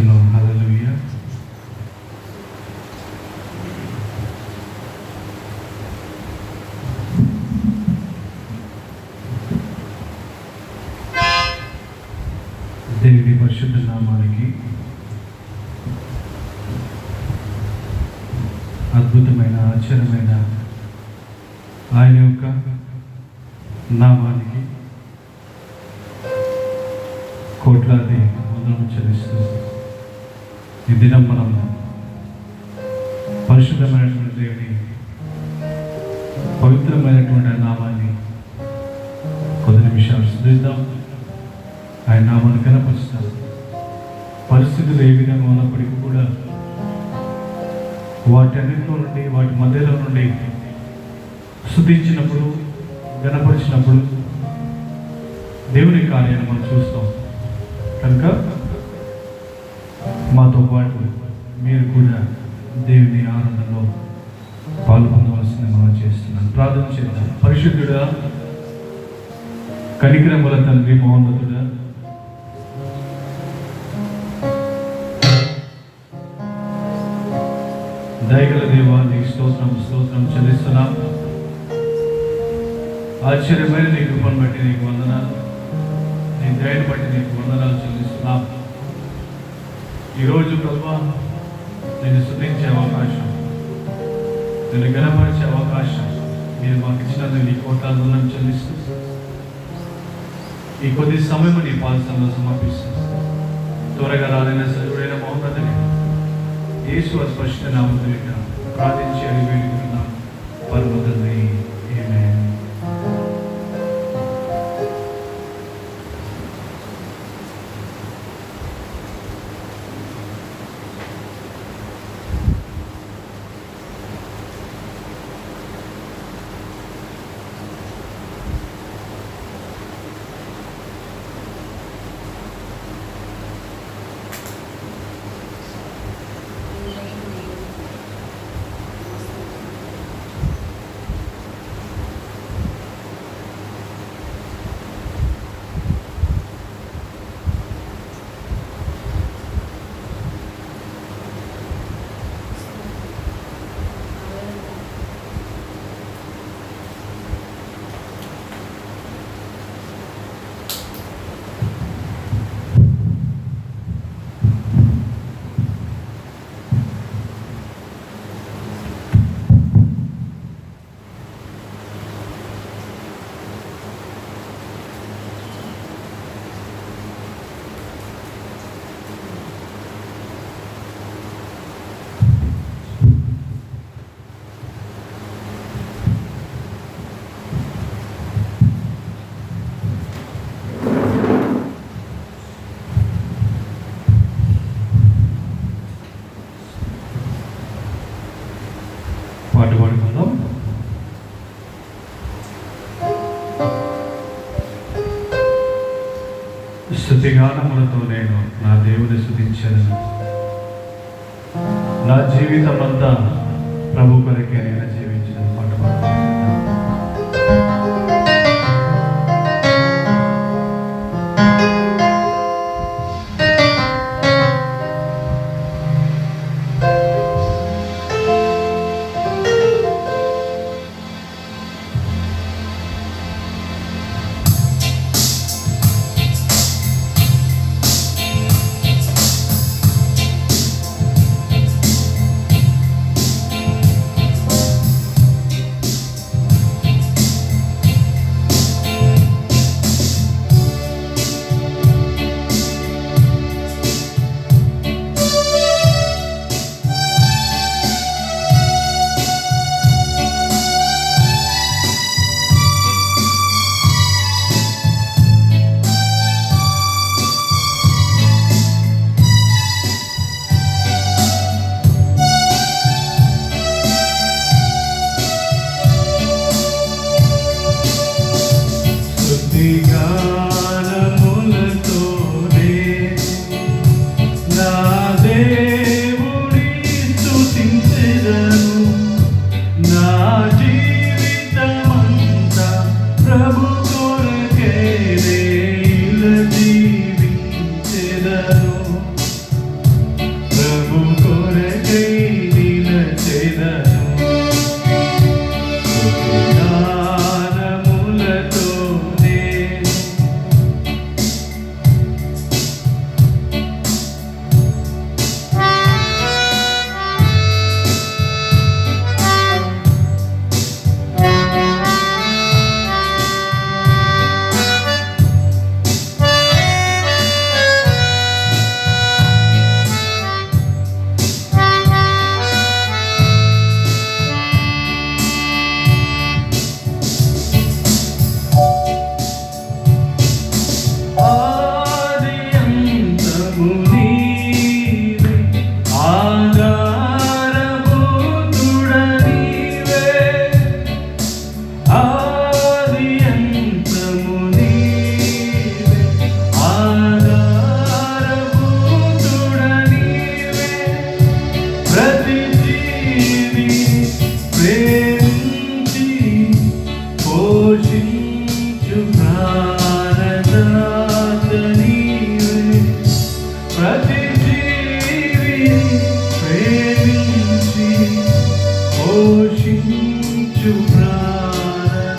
Lord. Hallelujah. దేవుని పరిశుద్ధ నామానికి అద్భుతమైన ఆశ్చర్యమైన ఆయన యొక్క నామానికి కోట్లాది వందనములు చెల్లిస్తూ ఈ దినం మనం పరిశుద్ధమైనటువంటి దేవుని పవిత్రమైనటువంటి నామాన్ని కొద్ది నిమిషాలు స్తుతిద్దాం. ఆయన నామాన్ని కనపరుస్తాం. పరిస్థితులు ఏ విధంగా ఉన్నప్పటికీ కూడా వాటన్నింటిలో నుండి, వాటి మధ్యలో నుండి స్తుతించినప్పుడు, గణపరిచినప్పుడు దేవుని కార్యాన్ని మనం చూస్తాం. కనుక మాతో పాటు మీరు కూడా దేవుని ఆనందంలో పాల్గొనవలసింది మనం చేస్తున్నాను. ప్రార్థన చేద్దాం. పరిశుద్ధుడా, కనికరముల తండ్రి, మహోన్నతుడా, దయగల దేవా, నీకు స్తోత్రం చెల్లిస్తున్నాం. ఆశ్చర్యమైన నీ కృపను బట్టి నీకు వందనాలు, నీ దయను బట్టి నీకు వందనాలు చెల్లిస్తున్నాం. ఈరోజు ప్రభువా, నేను స్తుతించే అవకాశం, నేను గణపరిచే అవకాశం మీరు మాకు ఇచ్చినందుకు నీ కోట్లాది వందనాలు చెల్లిస్తూ ఈ కొద్ది సమయం నీ పాదసంలో సమర్పిస్తాను. త్వరగా రాలైన సజుడైన మహోన్నతుని యేసు స్పష్ట నామమున ప్రార్థించి అడిగి వేడుకుంటున్నాం పరమ తండ్రి. ఆమేన్. పాట పాడుకుందాం. స్తుతిగానములతో నేను నా దేవుని స్తుతించెదను. నా జీవితం అంతా ప్రభు కొరకే నేను జీవించను. పాట పాడుకుందాం.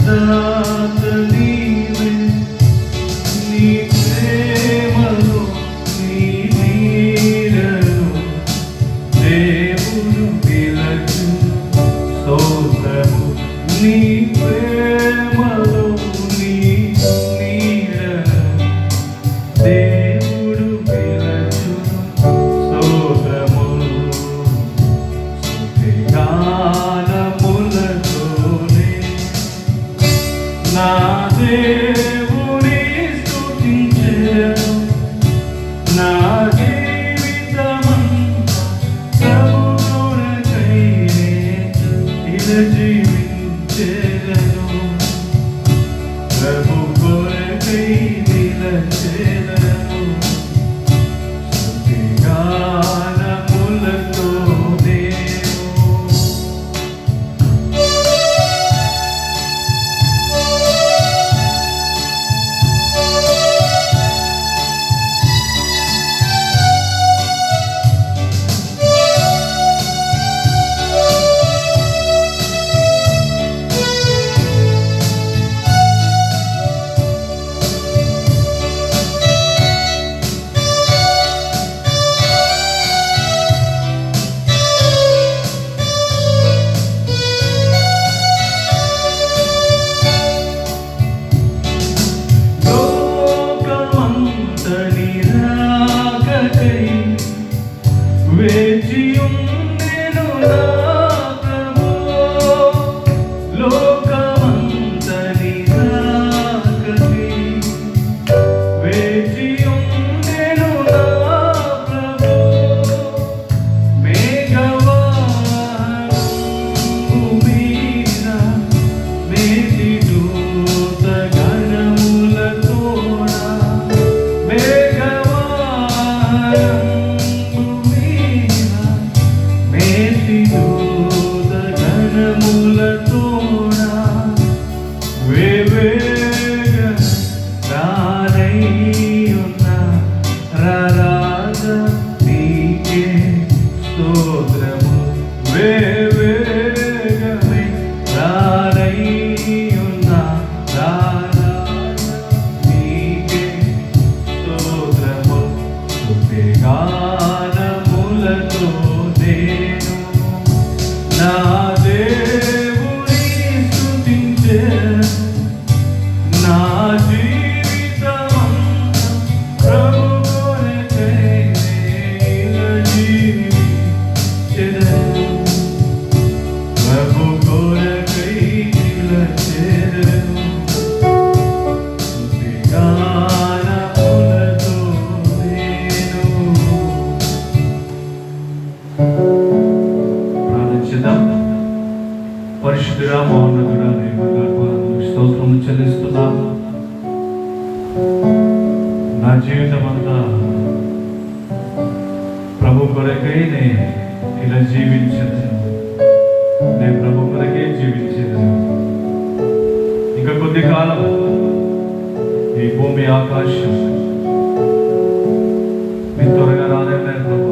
దాత నీవే, నీ ప్రేమలో నీ నీడలో దేవుడు పిలచు స్తోత్రము. నీ ప్రేమలో నీ నీడలో దేవుడు పిలచు స్తోత్రము. స్తుతిగానములతోనే నా దేవుని స్తుతించెదను. నా జీవితమంతా ప్రభు కొరకై ఇలా జీవించెదను. ప్రభు కొరకై నిలచెదను. స్తుతిగానములతోనే లోకమంతని రాకకై వేచియుండెను నా ప్రభువు. లోకమంతని రాకకై వేచియుండెను నా ప్రభువు. మేఘవాహనము మీద మేటి దూత గణములతోన, మేఘవాహనము మీద మేటి దూత గణములతోన వేవేగ రానయ్యున్న రారాజ నీకే స్తోత్రము. వేవేగమే రానయ్యున్న రారాజ నీకే స్తోత్రము. స్తుతిగానములతో నేను నా దేవుని స్తుతించెదను. నా జీవితమంతా ప్రభు కొరకై ఇలా జీవించెదను. ప్రభు కొరకై నిలచెదను. స్తుతిగానములతో నేను ప్రార్థించుదాం. పరిశుద్ధుడా, మహోన్నతుడా, దేవుని స్తోత్రములు చెల్లిస్తున్నాము. నా జీవితం అంతా ప్రభు కొరకై నేను ఇలా జీవించను. నేను ప్రభు కొరకే జీవించను. ఇంకా కొద్ది కాలం ఈ భూమి ఆకాశం మీరు త్వరగా రానన్నారు ప్రభు,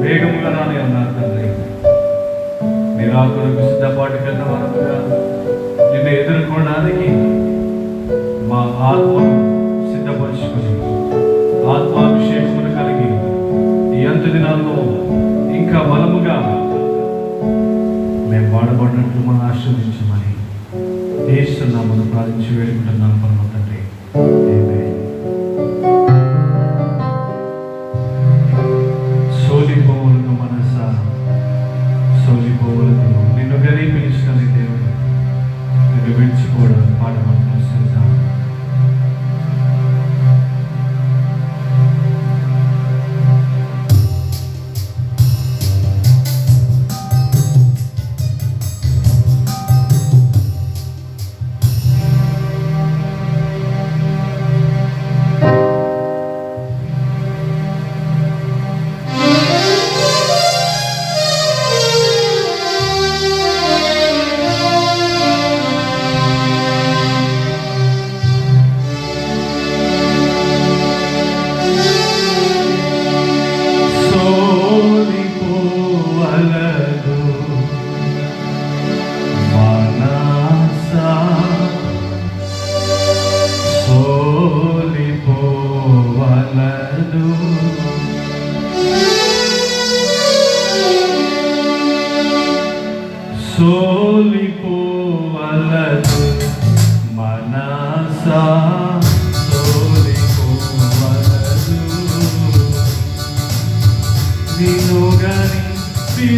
వేగముగా రాని అన్నారు తండ్రి. మీరు ఆ కొరకు సిద్ధపాటు కింద వరకుగా నిన్ను ఎదుర్కోవడానికి మా ఆత్మను సిద్ధపరుచుకుని ఆత్మాభిషేకమును కలిగి ఈ అంత దినాల్లో ఇంకా బలముగా మేము వాడబడినట్లు మనం ఆశీర్వదించమని యేసునామమున ప్రార్థించి వేడుకుంటున్నాం పరమ తండ్రి. ఆమేన్. సోలిపోవలను మనస సోలిపోవలను నిన్ను గని పిలిచిన దేవుడు నిన్ను విడిచిపోవడం పాట మనం చూస్తాం.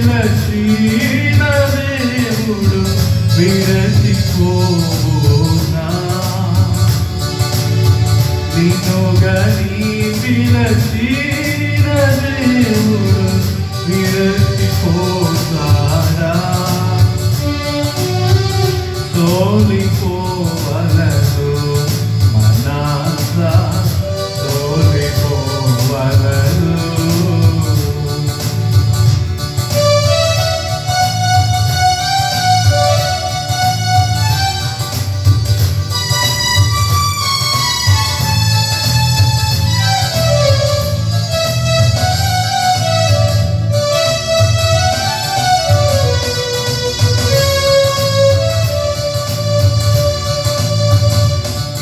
పిలచిన దేవుడు విరచిపోనా, నిన్ను గని పిలచిన దేవుడు విరచిపోతాడా, సోలిపోవలదు మనసా సోలిపోవలదు.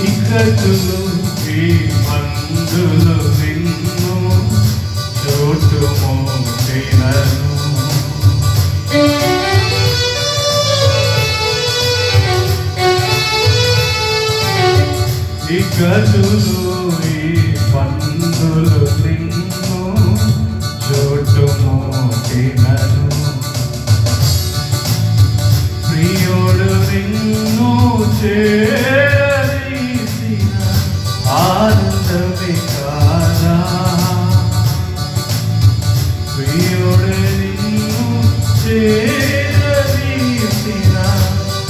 ఇక్కడులు ఈ మందులు నిన్ను చోటుమోటినను, ఇక్కడులు ఈ మందులు నిన్ను చోటుమోటినను, ప్రియుడు నిన్ను ఆనందమే కాదా, ప్రియుడు నిన్ను చేరదీసిన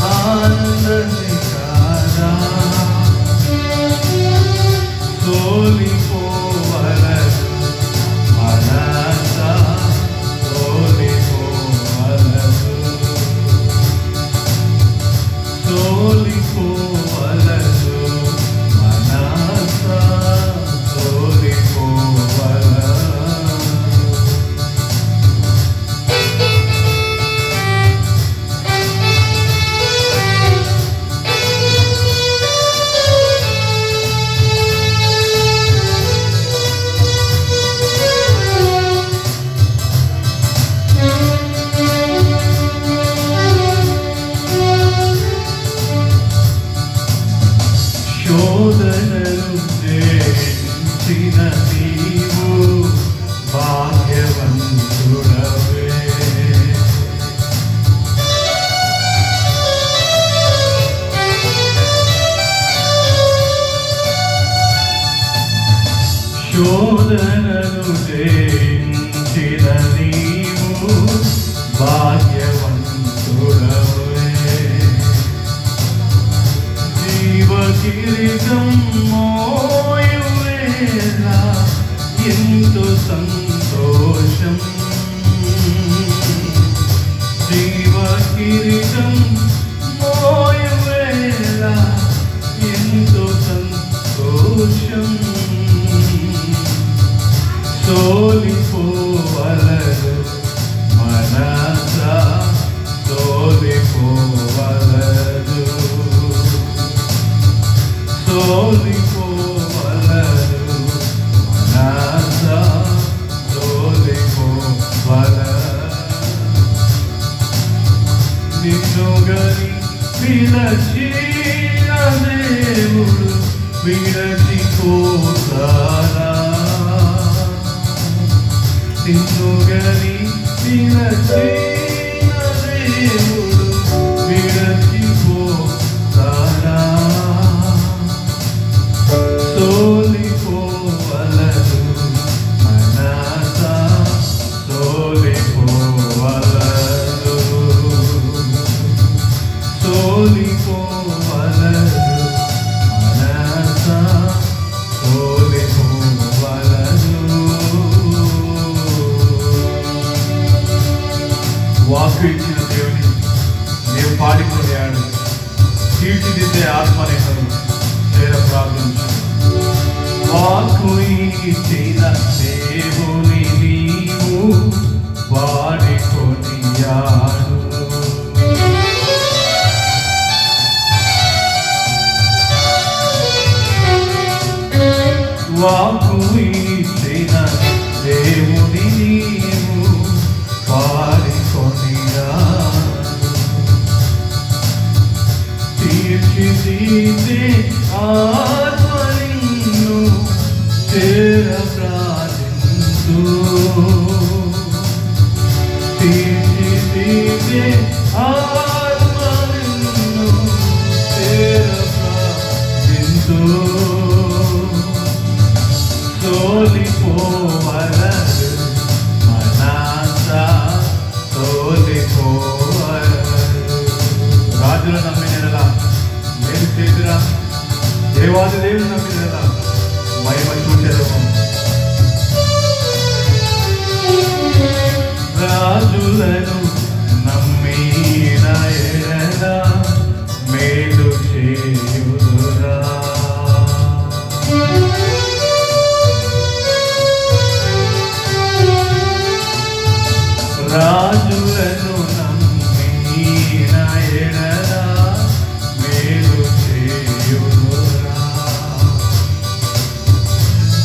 ఆనందమే కాదా, సోలిపోవలదు మనసా సోలిపోవలదు, సోలిపోవలదు మనసా సోలిపోవలదు. శోధనలు జయించిన నీవు భాగ్యవంతుడవే, శోధనలు జయించిన నీవు భాగ్యవంతుడవే, జీవకిరీటం మోయువేళ ఎంతో సంతోషం, జీవకిరీటం మోయువేళ ఎంతో సంతోషం, సోలిపోవలదు మనసా సోలిపోవలదు, సోలిపోవలదు మనసా సోలిపోవలదు. నిన్ను గని పిలచిన దేవుడు విరచిపోతాడా, నిన్ను గని పిలచిన దేవుడు విరచిపోతాడా, సోలిపోవలదు మనసా సోలిపోవలదు, సోలిపోవలదు మనసా సోలిపోవలదు. వాక్కు ఇచ్చిన దేవుని నీవు పాడిపోయాడు, తీర్చిదిద్దే ఆత్మనేతను చేర ప్రార్థించు. వాక్కు ఇచ్చిన దేవుని నీవు పాడిపోయాడు, వాక్కు ఇచ్చిన దేవుని నీవు పాడిపోయాడు, తీర్చిదిద్దే ఆత్మనిన్ను చేర ప్రార్థించు, తీర్చి దేవాది దేవుడు నమ్మిన మహిమ చూచెదము. రాజులను నమ్మిన ఎడల మేలు చేయుదురా. రాజులను నమ్మిన ఎడల మేలు చేయుదురా.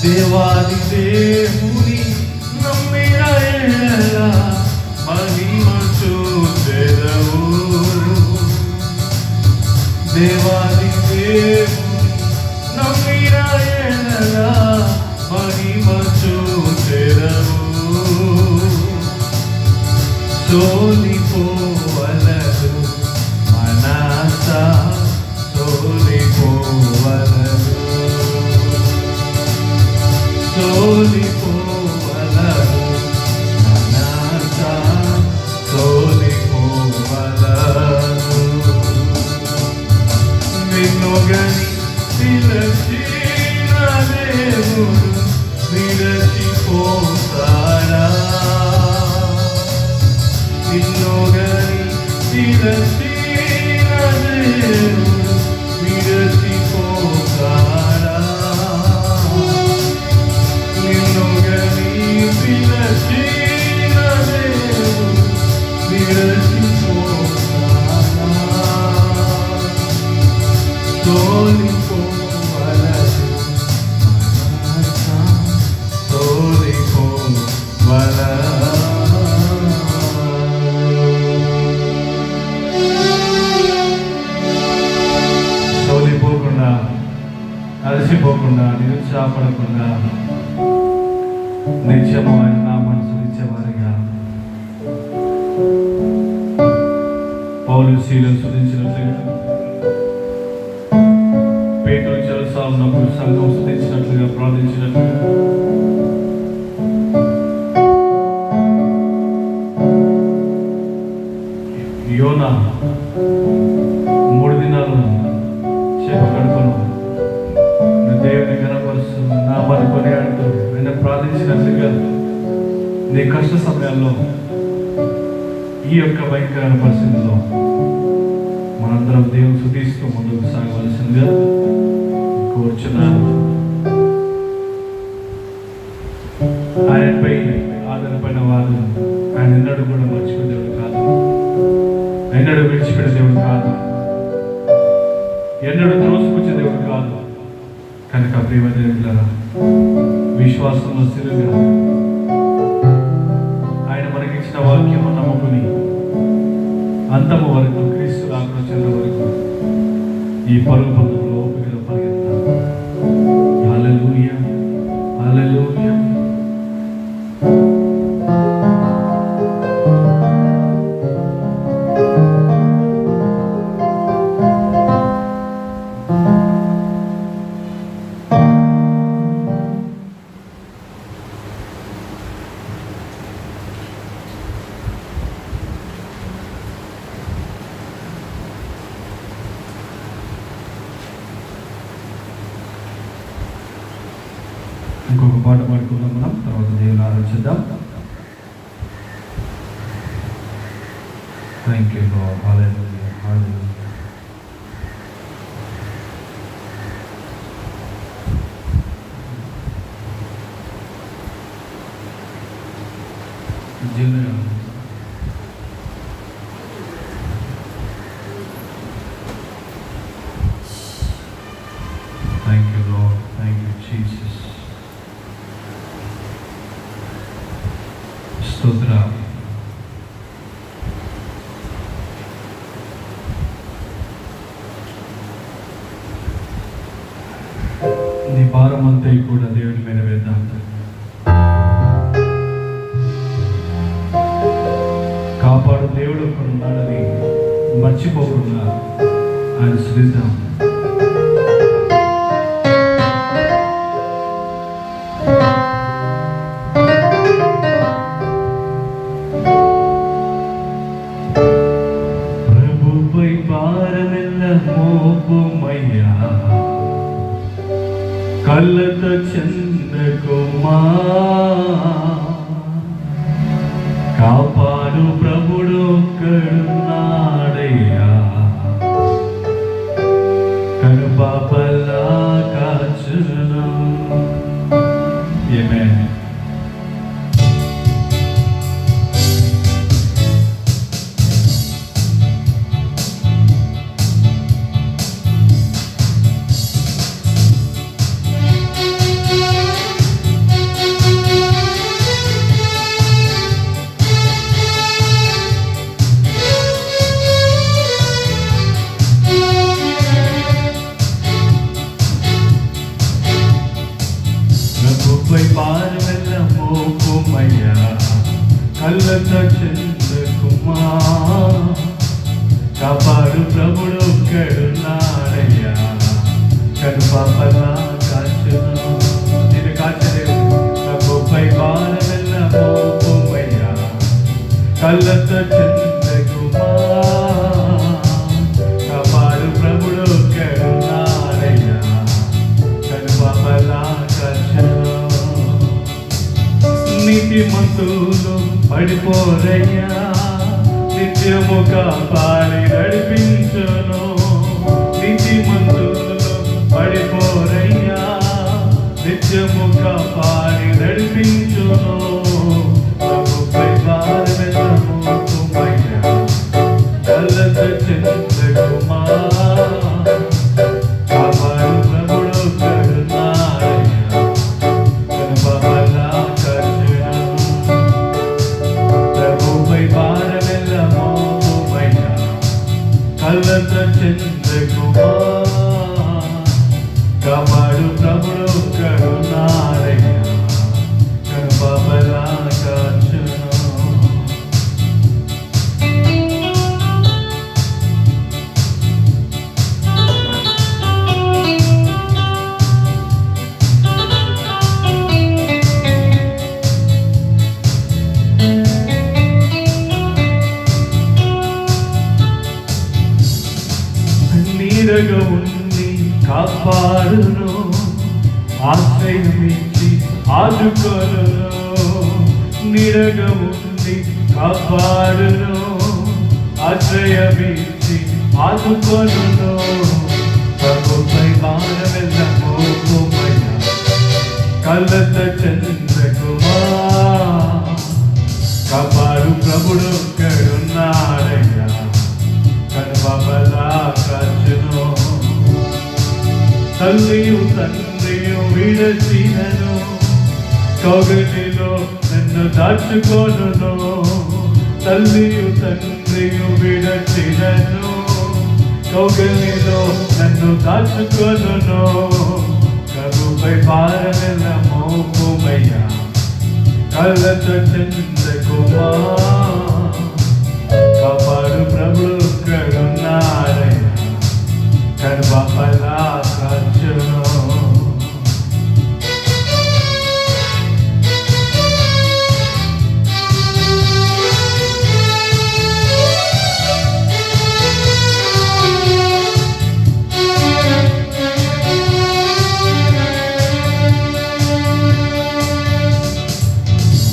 దేవాది దేవుని నమ్మిన ఎడల మహిమ చూచెదవు. దేవాది దేవుని నమ్మిన ఎడల మహిమ చూచెదవు. సోలిపోవలదు మనస సోలిపోవలదు. సోలిపోవలదు మనస సోలిపోవలదు. నిన్ను గని నిలచిన దేవుడు నిలచిపోతాడా. నిన్ను గని నిలచిన దేవుడు నిలచిపోతాడా. నిన్ను గని నిలచిన దేవుడు నిలచిపోతాడా. సోలిపోవలదు మనస సోలిపోవలదు. సోలిపోకుండా, అలసిపోకుండా, నిరుత్సాహపడకుండా నిత్యము ఆయన నామాన్ని స్తుతించేవారిగా పౌలు శీలను స్తుతించినట్లుగా, పేతురు చెరసాల ఉన్నప్పుడు సంఘం స్తుతించినట్లుగా, ప్రార్థించినట్లుగా యోనా 3 దినాలు చేప కడుపును దేవుని కనపరుస్తూ నామాన్ని కొనియాడుతూ ఆయన ప్రార్థించినట్లుగా నీ కష్ట సమయాల్లో, ఈ యొక్క భయంకరమైన పరిస్థితుల్లో మనందరం దేవుని స్తుతిస్తూ ముందుకు సాగవలసిందిగా కోరుచున్నాను. ఆయనపై ఆధారపడిన వారు ఆయన ఎన్నడూ కూడా మర్చిపోయే దేవుడు కాదు, ఎన్నడూ విడిచిపెట్టే దేవుడు కాదు, ఎన్నడూ త్రోసిపుచ్చే దేవుడు కాదు. కనుక ప్రేమ దేవులారా, విశ్వాసంలో స్థిరంగా ఆయన మనకిచ్చిన వాక్యం నమ్ముకుని అంతము వరకు, క్రీస్తు రాకడ చెందే వరకు ఈ పరుగు పందులో ఓపికలో పరిగెత్తాలి. హల్లెలూయా, హల్లెలూయా. ఇంకొక పాట పాడుకుందాం మనం, తర్వాత దేవుని ఆరాధిద్దాం. Thank you Lord. Hallelujah, hallelujah. Thank you, Lord. Thank you, Jesus. స్తోత్రం. నీ భారం అంతా కూడా దేవుడి మీద వేద్దాం. కాపాడు దేవుడు ఒకడు ఉన్నాడని మర్చిపోకుండా ఆయన స్తుతిద్దాం. కళ్ళతో చెందకుమా, కాపాడు ప్రభుడు ఒక్కడున్నాడయ్యా, కనుపాపలా కాచును. ఆమేన్. ప్రభుపై భారమెల్ల మోపుమయ్యా, కళ్ళతో చెందకుమా, కాపాడు ప్రభుడు ఒక్కడున్నాడయ్యా, కనుపాపలా కాచును. నేను కాచలేవు. ప్రభుపై భారమెల్ల మోపుమయ్యా, కళ్ళతో చెందకుమా, కాపాడు ప్రభుడు ఒక్కడున్నాడయ్యా, కనుపాపలా కాచును. నీతిమంతులు పడిపోరయ్యా, నిత్యము కాపాడి నడిపించును. నీతిమంతులు పడిపోరయ్యా, నిత్యము కాపాడి నడిపించును. ప్రభుపై భారమెల్ల మోపుమయ్యా, కళ్ళతో చెందకుమా, కాపాడు ప్రభుడు ఒక్కడున్నాడయ్యా, కనుపాపలా కాచును. ప్రభుపై భారమెల్ల మోపుమయ్యా, కళ్ళతో చెందకుమా, కాపాడు ప్రభుడు ఒక్కడున్నాడయ్యా, కనుపాపలా కాచును. నీడగా ఉండి కాపాడును, ఆశ్రయమిచ్చి ఆదుకొనును. నీడగా ఉండి కాపాడును, ఆశ్రయమిచ్చి ఆదుకొనును. ప్రభుపై భారమెల్ల మోపుమయ్యా, కళ్ళతో చెందకుమా, కాపాడు ప్రభుడు ఒక్కడున్నాడయ్యా, కనుపాపలా కాచును. తల్లియు తండ్రియు విడచినను, కౌగిలిలో నన్ను దాచుకొనును. తల్లియు తండ్రియు విడచినను, కౌగిలిలో నన్ను దాచుకొనును. ప్రభుపై భారమెల్ల మోపుమయ్యా, కళ్ళతో చెందకుమా, కాపాడు ప్రభుడు ఒక్కడున్నాడయ్యా, కనుపాపలా కాచును.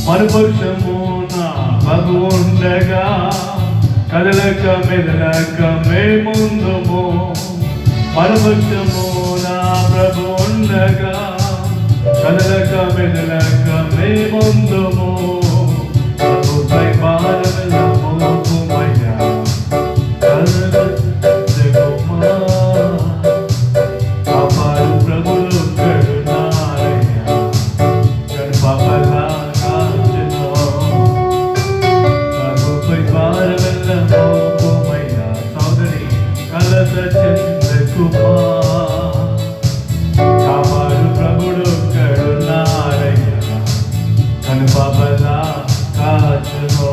మరుపక్షము నా భగవుండగా, కదలక మెదలక మేముందుము. మరుపక్షము నా ప్రభు ఉండగా, కదలక మెదలక మేముందుము. ప్రభుపై భారమెల్ల మోపుమయ్యా, కళ్ళతో చెందకుమా, కాపాడు ప్రభుడు ఒక్కడున్నాడయ్యా, కనుపాపలా కాచును. ప్రభుపై భారమెల్ల మోపుమయ్యా, సోదరి కళ్ళతో చెందకుమా, కాపాడు ప్రభుడు ఒక్కడున్నాడయ్యా, కనుపాపలా కాచును.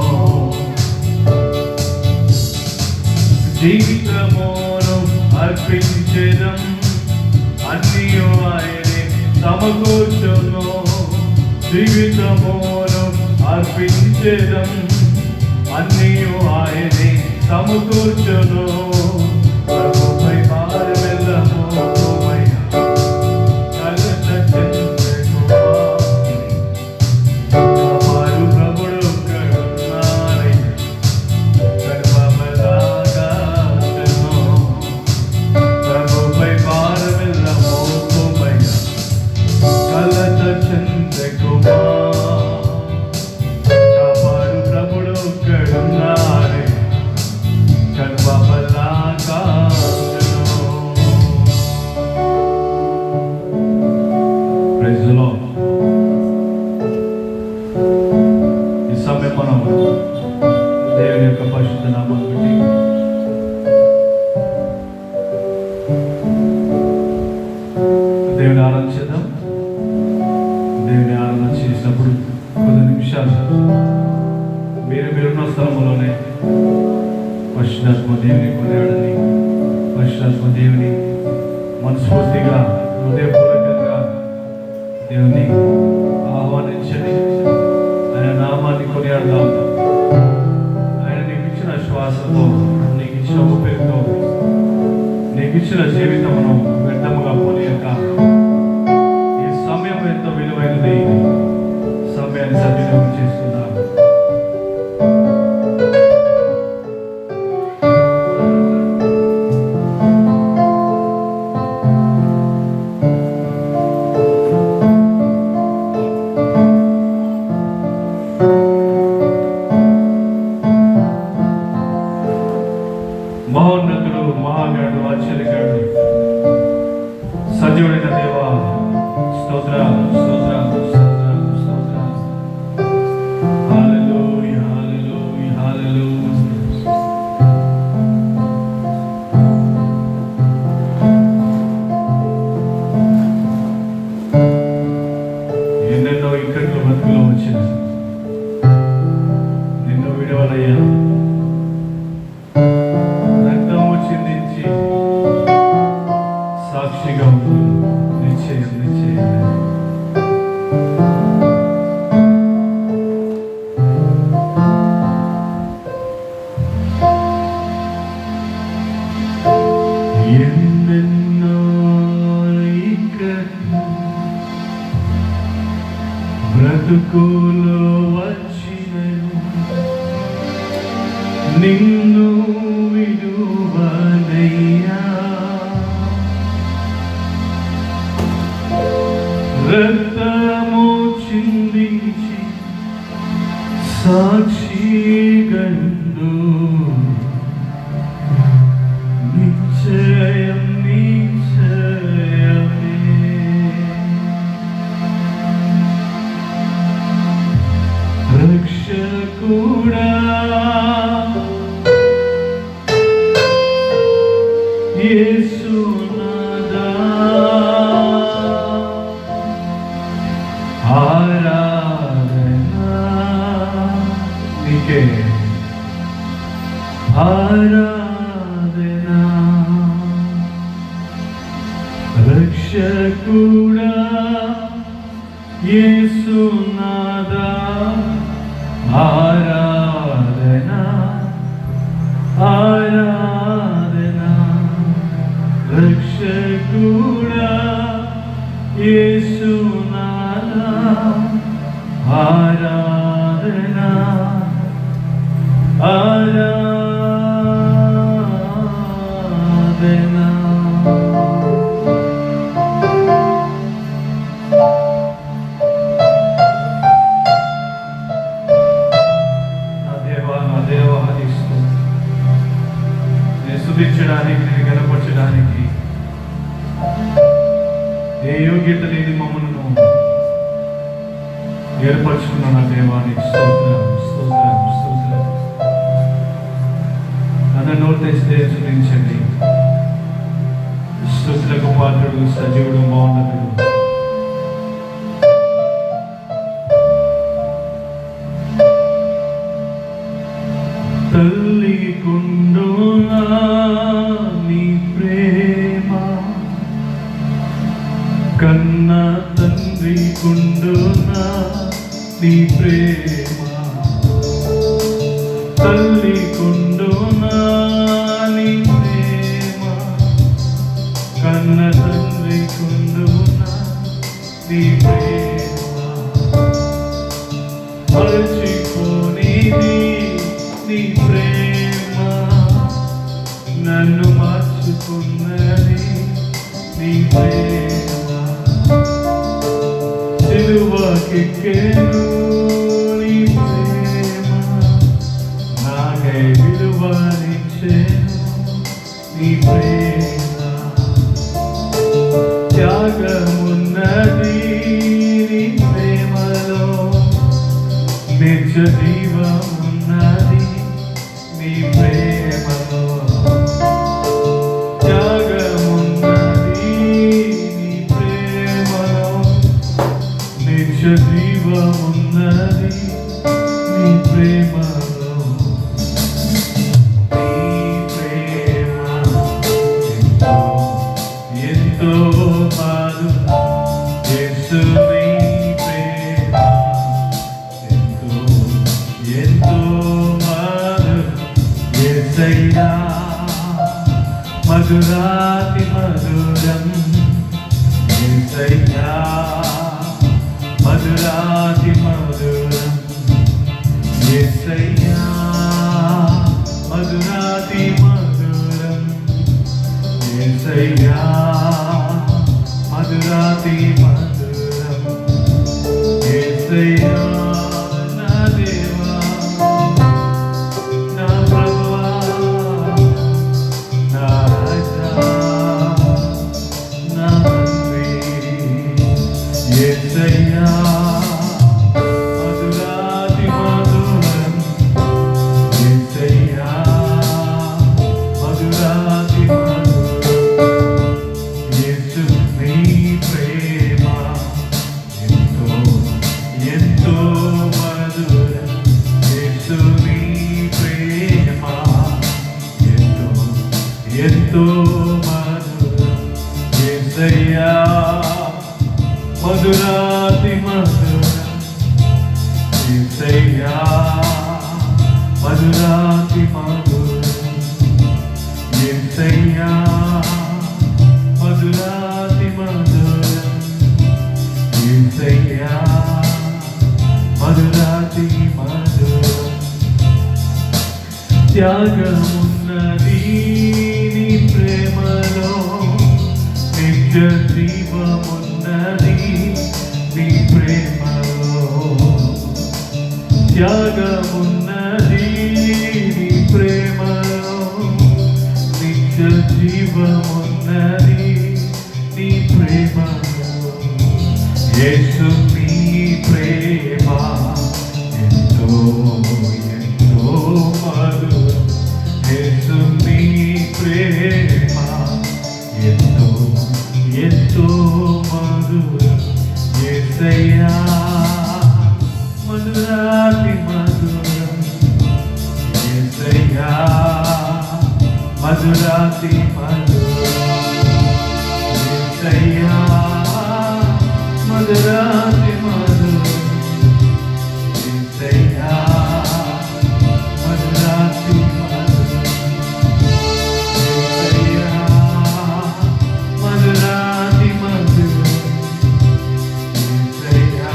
జీవితమును అర్పించెదం, అన్నియు ఆయనే సమకూర్చును. జీవితమును అర్పించెదం, అన్నియు ఆయనే సమకూర్చును. ప్రభుపై భారమెల్ల మోపుమయ్యా, కళ్ళతో దేవుని ఆరాధించేద్దాం. దేవుని ఆరాధన చేసినప్పుడు కొన్ని నిమిషాలు మీరున్న స్థలంలోనే పరిశుద్ధాత్మ దేవుని కొనియాడని, పరిశుద్ధాత్మ దేవుని మనస్ఫూర్తిగా హృదయపూర్వకంగా దేవుని ఆహ్వానించండి. ఆయన నామాన్ని కొనియాడదాం. ఆయన నీకు ఇచ్చిన శ్వాసతో, నీకు ఇచ్చిన ఊపిరితో, నీకు ఇచ్చిన జీవితమును వ్యర్థముగా పోనీయక ఈ సమయం ఎంతో విలువైనది. సమయాన్ని సద్వినియోగం చేస్తున్నారు. మహోన్నతుడు, మహాగణుడు, ఆశ్చర్యకరుడు, సజీవుడైన దేవా, స్తోత్రం స్తోత్రం స్తోత్రం స్తోత్రం. హల్లెలూయా హల్లెలూయా హల్లెలూయా. ఎన్నెన్నో ఇక్కట్లు బతుకులో వచ్చిన నిన్ను విడవలయ్యా. సాక్షిగా నిశ్చయం నిశ్చయం. ఎన్నెన్నో బ్రతుకులో వచ్చినను నిన్ను విడువనయ్యా. రక్తము చిందించి సాక్షిగండు నిశ్చయం నిశ్చయమే. రక్షకుడా యేసునాథా, ఆరాధనా నీకే, ఆరాధనా. రక్షకుడా యేసునాథా, ఆరాధనా ఆరాధనా. రక్షకుడా యేసునాథా, ఆరాధనా ఆరాధనా. నా దేవా నేను స్తుతించడానికి, నేను గణపరచడానికి ఏ యోగ్యత లేని మమ్మల్ని ఏర్పరచుకున్న నా దేవానికి స్తోత్రం స్తోత్రం స్తోత్రం. నన్ను నోరు తెస్తే స్తుతించండి. స్తుతులకు పాత్రుడు, సజీవుడు, మహోన్నతుడు, తల్లి కుండునా నీ ప్రేమ, కన్న తండ్రి కుండునా నీ ప్రేమ. తల్లి కుండునా నీ ప్రేమ, కన్న తండ్రి కుండునా నీ ప్రేమ. మరచిపోనిది నీ ప్రేమ, నన్ను మార్చుకున్నది నీ ప్రేమ. సిలువకెక్కెను నీ ప్రేమ, నాకై విలువనిచ్చెను నీ ప్రేమ. త్యాగమున్నది నీ ప్రేమలో, నిత్య జీవమున్నది నీ ప్రేమలో. త్యాగమున్నది నీ ప్రేమ, ఎంతో మధురం యేసుని ప్రేమ ఎంతో ఎంతో మధురం యేసయ్యా మధురాతి మధురం యేసయ్యా మధురాతి మధురం యేసయ్యా మధురాతి మధురం యేసయ్యా మధురాతి మధురం యేసయ్యా నా దేవా నా ప్రభువా నా రాజా నా తండ్రి యేసయ్యా మధురాతి మధురం యేసయ్యా మధురాతి మధురం యేసు నీ ప్రేమ ఎంతో ఎంతో మధురం యేసు నీ ప్రేమ ఎంతో ఎంతో మధురం యేసయ్యా మధురాతి మధురం యేసయ్యా మధురాతి మధురం యేసయ్యా మధురాతి మధురం యేసయ్యా మధురాతి మధురం త్యాగమున్నది నీ ప్రేమలో నిత్య జీవమున్నది నీ ప్రేమలో త్యాగమున్నది నీ ప్రేమలో నిత్య జీవమున్నది నీ ప్రేమలో యేసు నీ ప్రేమ ఎంతో ఎంతో మధురం యేసు నీ ప్రేమ ఎంతో ఎంతో మధురం యేసయ్యా మధురాతి మధురం యేసయ్యా మధురాతి మధురం యేసయ్యా మధురాతి మధురం యేసయ్యా మధురాతి మధురం యేసయ్యా మధురాతి మధురం యేసయ్యా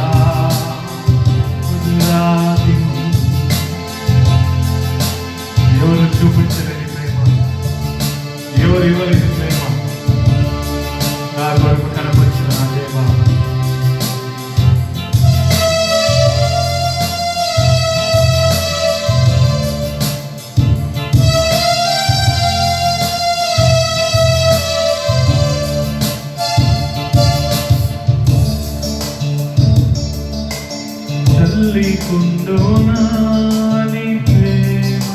మధురాతి ఎవరు చూపించలేని ప్రేమ ఎవరు ఇవ్వలేని ప్రేమ నా కొరకు కనపరిచిన నా దేవా చల్లికుండునా నీ ప్రేమ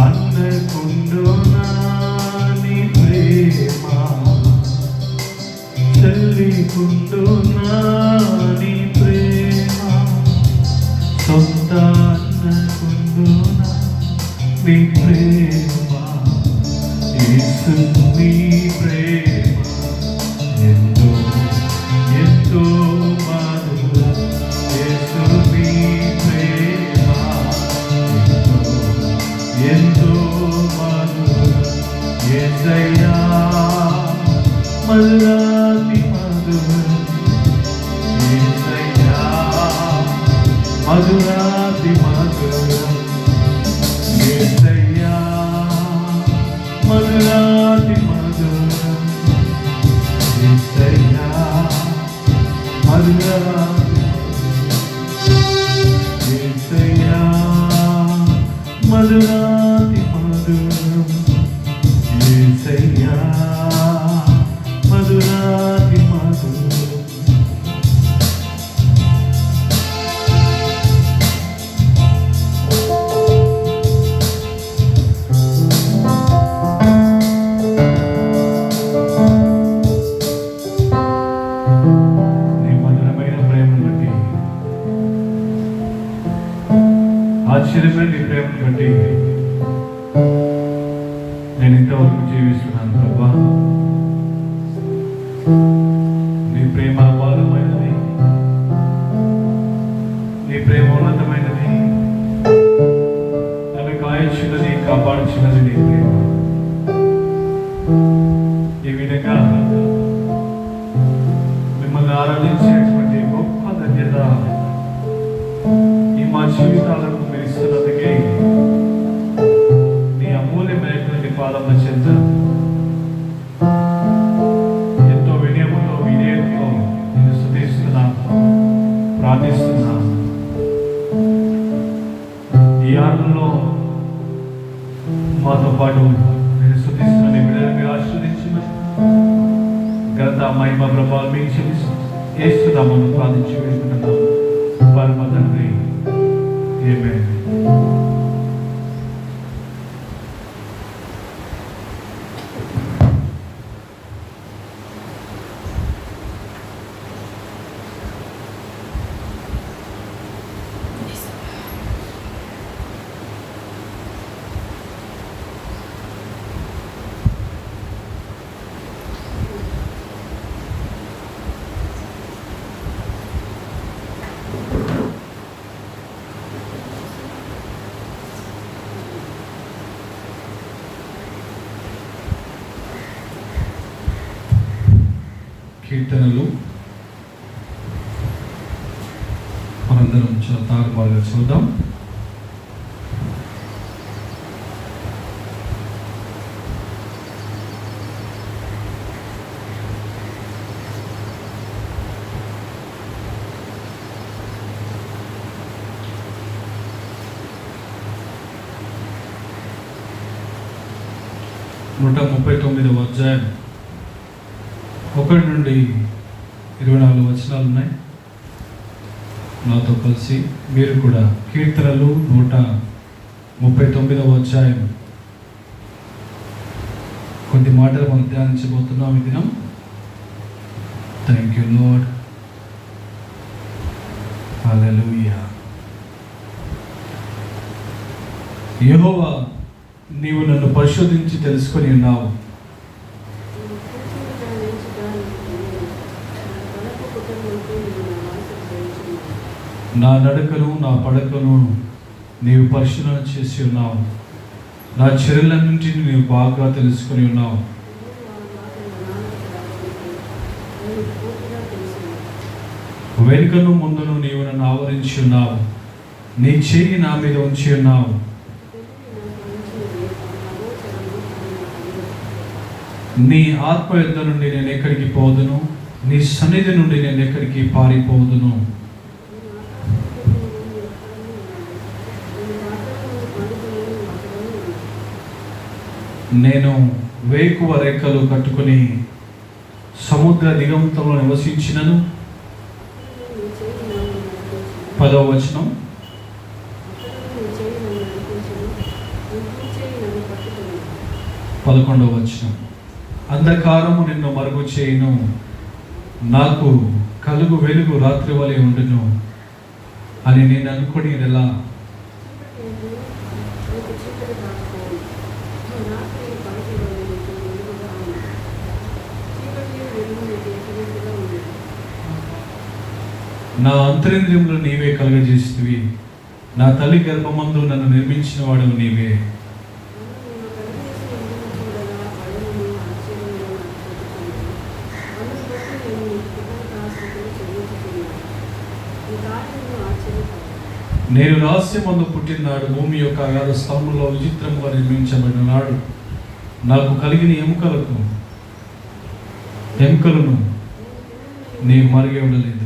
అన్నకుండునా నీ ప్రేమ చల్లికుండునా నీ ప్రేమ సొంత అన్నకుండునా నీ ప్రేమ యేసు నీ ప్రేమ ఎంతో ఎంతో మధురం యేసు నీ ప్రేమ ఎంతో మధురం యేసయ్యా మధురాతి మధురం యేసయ్యా మధురాతి మధురం యేసయ్యా మధురాతి మధురం యేసయ్యా మధురాతి యేసయ్యా మధురాతి మధురం యేసయ్యా మధురాతి మధురం ఆశ్చర్యమైన నీ ప్రేమను బట్టి నేను ఇంతవరకు జీవిస్తున్నాను ప్రభా. నీ ప్రేమ అపారమైనది, నీ ప్రేమ ఉన్నతమైనది, నన్ను కాయించినది, కాపాడుచున్నది నీ ప్రేమ. ఈ విధంగా మిమ్మల్ని ఆరాధించేటువంటి గొప్ప ధన్యత ఈ మా జీవితాలకు మీరు ఇస్తున్నందుకే నీ అమూల్యమైనటువంటి పాదముల చెంత ఎంతో వినయముతో వినయంతో నేను స్తుతిస్తున్నాను, ప్రార్థిస్తున్నాను. ఈ ఆటలో మాతో పాటు నేను స్తుతిస్తున్న నీ బిడ్డలను మీరు ఆశీర్వదించమని, ఘనత మహిమ ప్రభావం మీకు చెల్లిస్తూ యేసునామమున ప్రార్థించి వేడుకుంటున్నాము పరమ తండ్రి. ఆమేన్. కీర్తనలు మనందరం చాలా తారుమారుగా చూద్దాం. నూట 39వ అధ్యాయం 1 నుండి 24 వచనాలు ఉన్నాయి. నాతో కలిసి మీరు కూడా కీర్తనలు 139వ అధ్యాయం కొద్ది మాటలు మనం ధ్యానించబోతున్నాం ఈ దినం. Thank you Lord. Hallelujah. Jehovah, నీవు నన్ను పరిశోధించి తెలుసుకొని ఉన్నావు. నా నడకను నా పడకను నీవు పరిశీలన చేసి ఉన్నావు. నా చర్యలన్నింటినీ నీవు బాగా తెలుసుకొని ఉన్నావు. వెనుకను ముందును నీవు నన్ను ఆవరించి ఉన్నావు. నీ చెయ్యి నా మీద ఉంచి ఉన్నావు. నీ ఆత్మ యుద్ధ నుండి నేను ఎక్కడికి పోదును, నీ సన్నిధి నుండి నేను ఎక్కడికి పారిపోదును. నేను వేకువ రెక్కలు కట్టుకుని సముద్ర దిగంతంలో నివసించినను. 10వ వచనం. పదకొండవ వచనం. అంధకారము నిన్ను మరుగు చేయును, నాకు కలుగు వెలుగు రాత్రి వలె ఉండును అని నేను అనుకుని ఎలా నా అంతరింద్రియములు నీవే కలుగజేసితివి. నా తల్లి గర్భమందు నన్ను నిర్మించిన వాడు నీవే. నేను రహస్యమందు పుట్టినాడు, భూమి యొక్క అగాధ స్థలంలో విచిత్రముగా నిర్మించబడిన నాడు నాకు కలిగిన ఎముకలను నీవు మరిగి ఉండలేదు.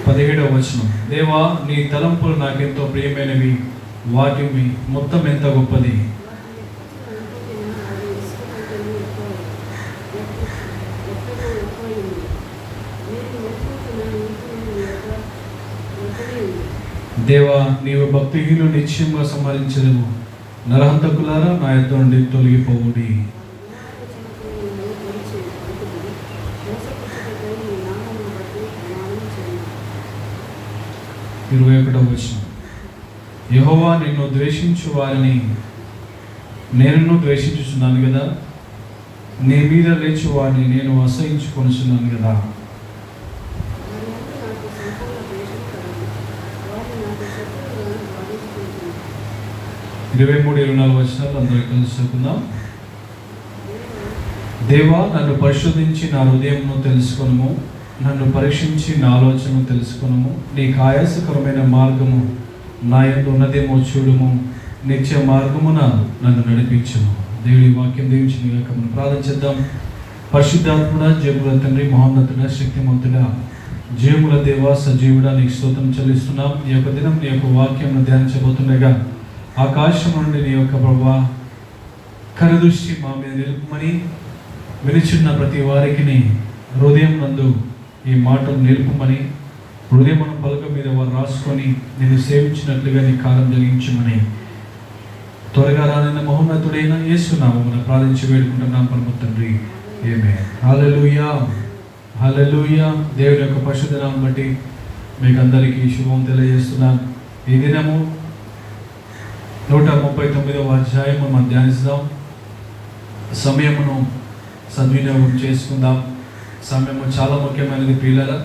పదిహేడవ వచనం. దేవా, నీ తలంపులు నాకెంతో ప్రియమైనవి, వాటి మొత్తం ఎంత గొప్పది. దేవా, నీవు భక్తిహీనులు నిశ్చయంగా సంహరించలేవు. నరహంతకులారా, నా యొద్ద నుండి తొలగిపోవుడి. 21వ వచనం. యెహోవా నిన్ను ద్వేషించు వారిని నేను ద్వేషించుచున్నాను కదా, నీ మీద లేచు వారిని నేను అసహించుకొనుచున్నాను కదా. 23-24 వచనాలు అందరూ కలిసి చదువుకుందాం. దేవా, నన్ను పరిశోధించి నా హృదయమును తెలుసుకొనుము, నన్ను పరీక్షించి నా ఆలోచనను తెలుసుకొనుము. నీకు ఆయాసకరమైన మార్గము నా యందు ఉన్నదేమో చూడుము, నిత్య మార్గమున నన్ను నడిపించుము. దేవుడి వాక్యం దీవించిన గాక. మనం ప్రార్థన చేద్దాం. పరిశుద్ధాత్ముడా, జీవుల తండ్రి, మహోన్నతుడా, శక్తిమంతుడా, జీవుల దేవ, సజీవుడా, నీకు స్తోత్రం చెల్లిస్తున్నాం. ఈ యొక్క దినం నీ యొక్క వాక్యం ధ్యానించబోతుండగా ఆకాశం నుండి నీ యొక్క ప్రభువా కరదృష్టి మా మీద నిలుపుమని, వినిచున్న ప్రతి వారికి హృదయం నందు ఈ మాటలు నిలుపుమని, హృదయం పలక మీద వారు రాసుకొని నేను సేవించినట్లుగా నీ కార్యం జరిగించమని త్వరగా రానైన మహోన్నతుడైన యేసు నామమున ప్రార్థించి వేడుకుంటున్నాం పరమ తండ్రి. ఆమేన్. హల్లెలూయా, హల్లెలూయా. దేవుని యొక్క పరిశుద్ధ నామమును బట్టి మీకు అందరికీ శుభం తెలియజేస్తున్నాను. ఈ దినము 139వ అధ్యాయము మనం ధ్యానిస్తాం. సమయమును సద్వినియోగం చేసుకుందాం. సమయము చాలా ముఖ్యమైనది ప్రియులారా.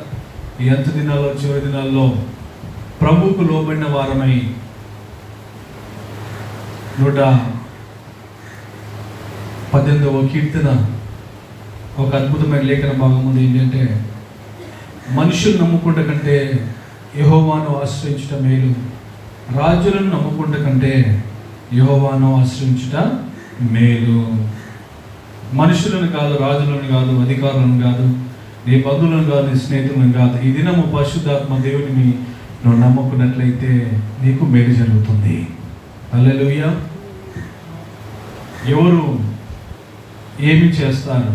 ఈ అంత దినాల్లో, చివరి దినాల్లో ప్రభువుకు లోబడిన వారమై 118వ కీర్తన ఒక అద్భుతమైన లేఖన భాగం ఉంది. ఏంటంటే, మనుషులు నమ్ముకుంట కంటే యెహోవాను ఆశ్రయించుట మేలు, రాజులను నమ్ముకుంట కంటే యెహోవాను ఆశ్రయించుట మేలు. మనుషులను కాదు, రాజులను కాదు, అధికారులను కాదు, నీ బంధువులను కాదు, నీ స్నేహితులను కాదు. ఈ దినము పరిశుద్ధాత్మ దేవుడిని నువ్వు నమ్ముకున్నట్లయితే నీకు మేలు జరుగుతుంది. హల్లెలూయా. ఎవరు ఏమి చేస్తారు?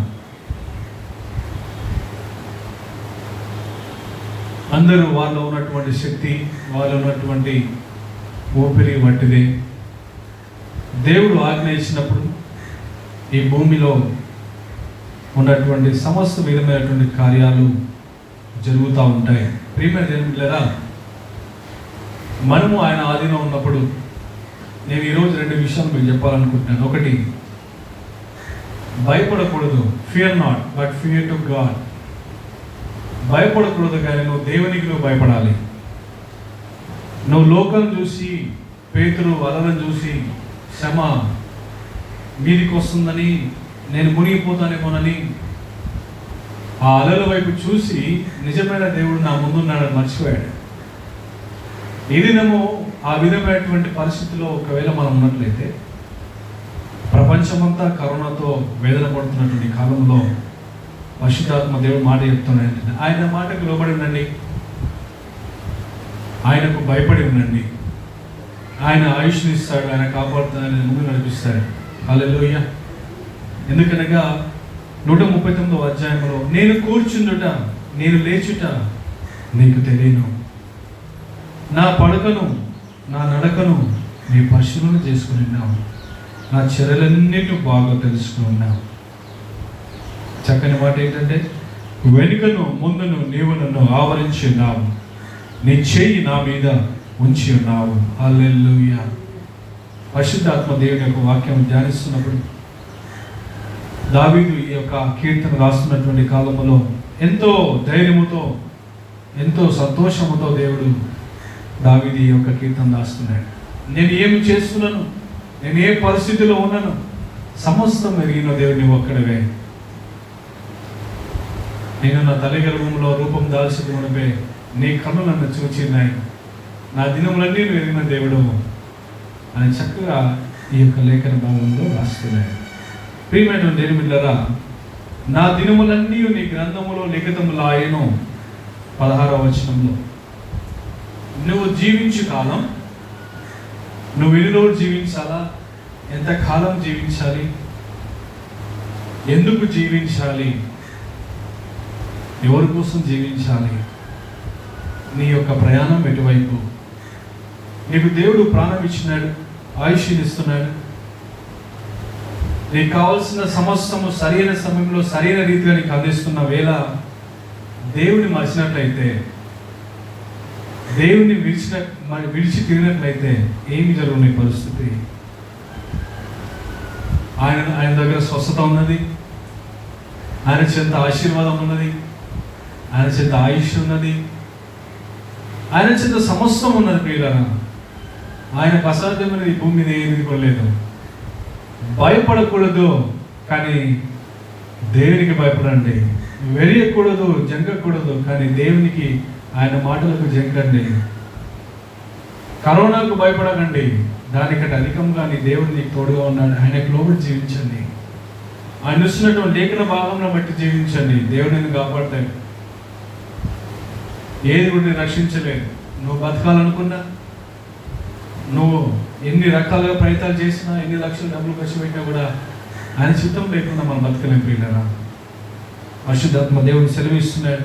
అందరూ వాళ్ళు ఉన్నటువంటి శక్తి, వాళ్ళు ఉన్నటువంటి ఊపిరి వంటిదే. దేవుడు ఆజ్ఞ ఇచ్చినప్పుడు ఈ భూమిలో ఉన్నటువంటి సమస్త విధమైనటువంటి కార్యాలు జరుగుతూ ఉంటాయి. ప్రియమైన దేవుని బిడ్డలారా, మనము ఆయన ఆధీనం ఉన్నప్పుడు నేను ఈరోజు 2 విషయాలు మీకు చెప్పాలనుకుంటున్నాను. ఒకటి, భయపడకూడదు. Fear not but fear to God. భయపడకూడదు, కానీ నువ్వు దేవునికి నువ్వు భయపడాలి. నువ్వు లోకం చూసి, పేతురు వలలను చూసి శ్రమ మీదికి వస్తుందని, నేను మునిగిపోతానేమోనని ఆ అలల వైపు చూసి నిజమైన దేవుడు నా ముందున్నాడని మర్చిపోయాడు. ఈ దినము ఆ విధమైనటువంటి పరిస్థితిలో ఒకవేళ మనం ఉన్నట్లయితే, ప్రపంచమంతా కరోనాతో వేదన పడుతున్నటువంటి కాలంలో పరిశుద్ధాత్మ దేవుడు మాట చెప్తున్నాడు. ఆయన మాటకు లోబడి ఉండండి, ఆయనకు భయపడి ఉండండి. ఆయన ఆయుష్ని ఇస్తాడు, ఆయన కాపాడుతాడు, ఆయన ముందు నడిపిస్తాడు. హల్లెలూయా. ఎందుకనగా 139వ అధ్యాయంలో, నేను కూర్చుండుట, నేను లేచుట నీకు తెలియను, నా పడకను నా నడకను నీ పరిశీలన చేసుకుని ఉన్నావు, నా చర్యలన్నిటిని బాగా తెలుసుకుని ఉన్నావు. చక్కని మాట ఏంటంటే, వెనుకను ముందును నీవు నన్ను ఆవరించి ఉన్నావు, నీ చెయ్యి నా మీద ఉంచి ఉన్నావు. హల్లెలూయా. పరిశుద్ధాత్మ దేవుని యొక్క వాక్యం ధ్యానిస్తున్నప్పుడు దావీదు ఈ యొక్క కీర్తన రాస్తున్నటువంటి కాలంలో ఎంతో ధైర్యముతో, ఎంతో సంతోషముతో దేవుడు దావీదు ఈ యొక్క కీర్తన రాస్తున్నాడు. నేను ఏమి చేస్తున్నాను, నేను ఏ పరిస్థితిలో ఉన్నాను, సమస్తం ఎరిగిన దేవుడు నీవు ఒక్కడవే. నేను నా తల్లి గర్భంలో రూపం దాల్చిన మునిపే నీ కన్ను నన్ను చూచినాయి, నా దినములన్నీ నువ్వు ఎరిగిన దేవుడు అని చక్కగా ఈ యొక్క లేఖన భాగంలో రాస్తున్నాడు. ప్రియమైన దేవుని బిడ్డలారా, నా దినములన్నీ నీ గ్రంథములో లిఖితములాయెను. 16వ వచనంలో, నువ్వు జీవించు కాలం, నువ్వు ఎన్ని రోజులు జీవించాలా, ఎంతకాలం జీవించాలి, ఎందుకు జీవించాలి, ఎవరి కోసం జీవించాలి, నీ యొక్క ప్రయాణం ఎటువైపు, నీకు దేవుడు ప్రాణం ఇచ్చినాడు, ఆయుష్ని ఇస్తున్నాడు, నీకు కావాల్సిన సమస్తము సరైన సమయంలో సరైన రీతిగా నీకు అందిస్తున్న వేళ దేవుడిని మరిచినట్లయితే దేవుణ్ణి విడిచి తిరిగినట్లయితే ఏమి జరుగునే పరిస్థితి? ఆయన దగ్గర స్వస్థత ఉన్నది, ఆయన చెంత ఆశీర్వాదం ఉన్నది, ఆయన చెంత ఆయుష్ ఉన్నది, ఆయన చెంత సమస్తం ఉన్నది. ప్రియులారా, ఆయనకు అసాధ్యమైనది ఈ భూమి మీద ఏది కొనలేదు. భయపడకూడదు, కానీ దేవునికి భయపడండి. వెరియకూడదు, జంకకూడదు, కానీ దేవునికి ఆయన మాటలకు జంకండి. కరోనాకు భయపడకండి, దానికంటే అధికంగా నీ దేవుడు నీకు తోడుగా ఉన్నాడు. ఆయనకు లోబడి జీవించండి. ఆయన ఇస్తున్నటువంటి లేఖన భాగంలో బట్టి జీవించండి. దేవుడు నిన్ను కాపాడతాడు. ఏది కూడా నేను రక్షించలేదు. నువ్వు బతకాలనుకున్నా, నువ్వు ఎన్ని రకాలుగా ప్రయత్నాలు చేసినా, ఎన్ని లక్షల డబ్బులు ఖర్చు పెట్టినా కూడా ఆయన చిత్తం లేకుండా మనం బతకలేం. ప్రియులారా, పరిశుద్ధాత్మ దేవుడు సెలవిస్తున్నాడు.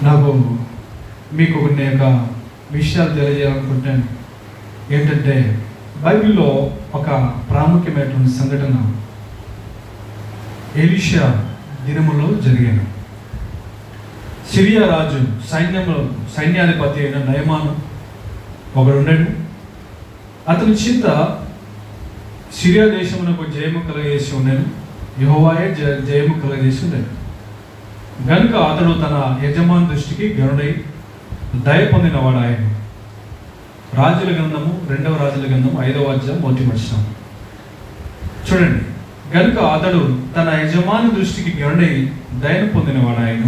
నాకు మీకు కొన్ని యొక్క విషయాలు తెలియజేయాలనుకుంటాను. ఏంటంటే, బైబిల్లో ఒక ప్రాముఖ్యమైనటువంటి సంఘటన ఎలీషా దినములో జరిగాను. సిరియా రాజు సైన్యాధిపతి అయిన నయమాను ఒకడు ఉండడు. అతని చింత సిరియా దేశమునకు జయము కలగజేసి ఉన్నాను. యెహోవాయే జయము కలగజేసి ఉన్నాడు. గనుక అతడు తన యజమాని దృష్టికి గనుడై దయ పొందినవాడు. ఆయన రాజుల గ్రంథము 2వ రాజుల గ్రంథం 5వ అధ్యాయం 1వ వచనం చూడండి. గనుక అతడు తన యజమాని దృష్టికి గనుడై దయను పొందినవాడు. ఆయన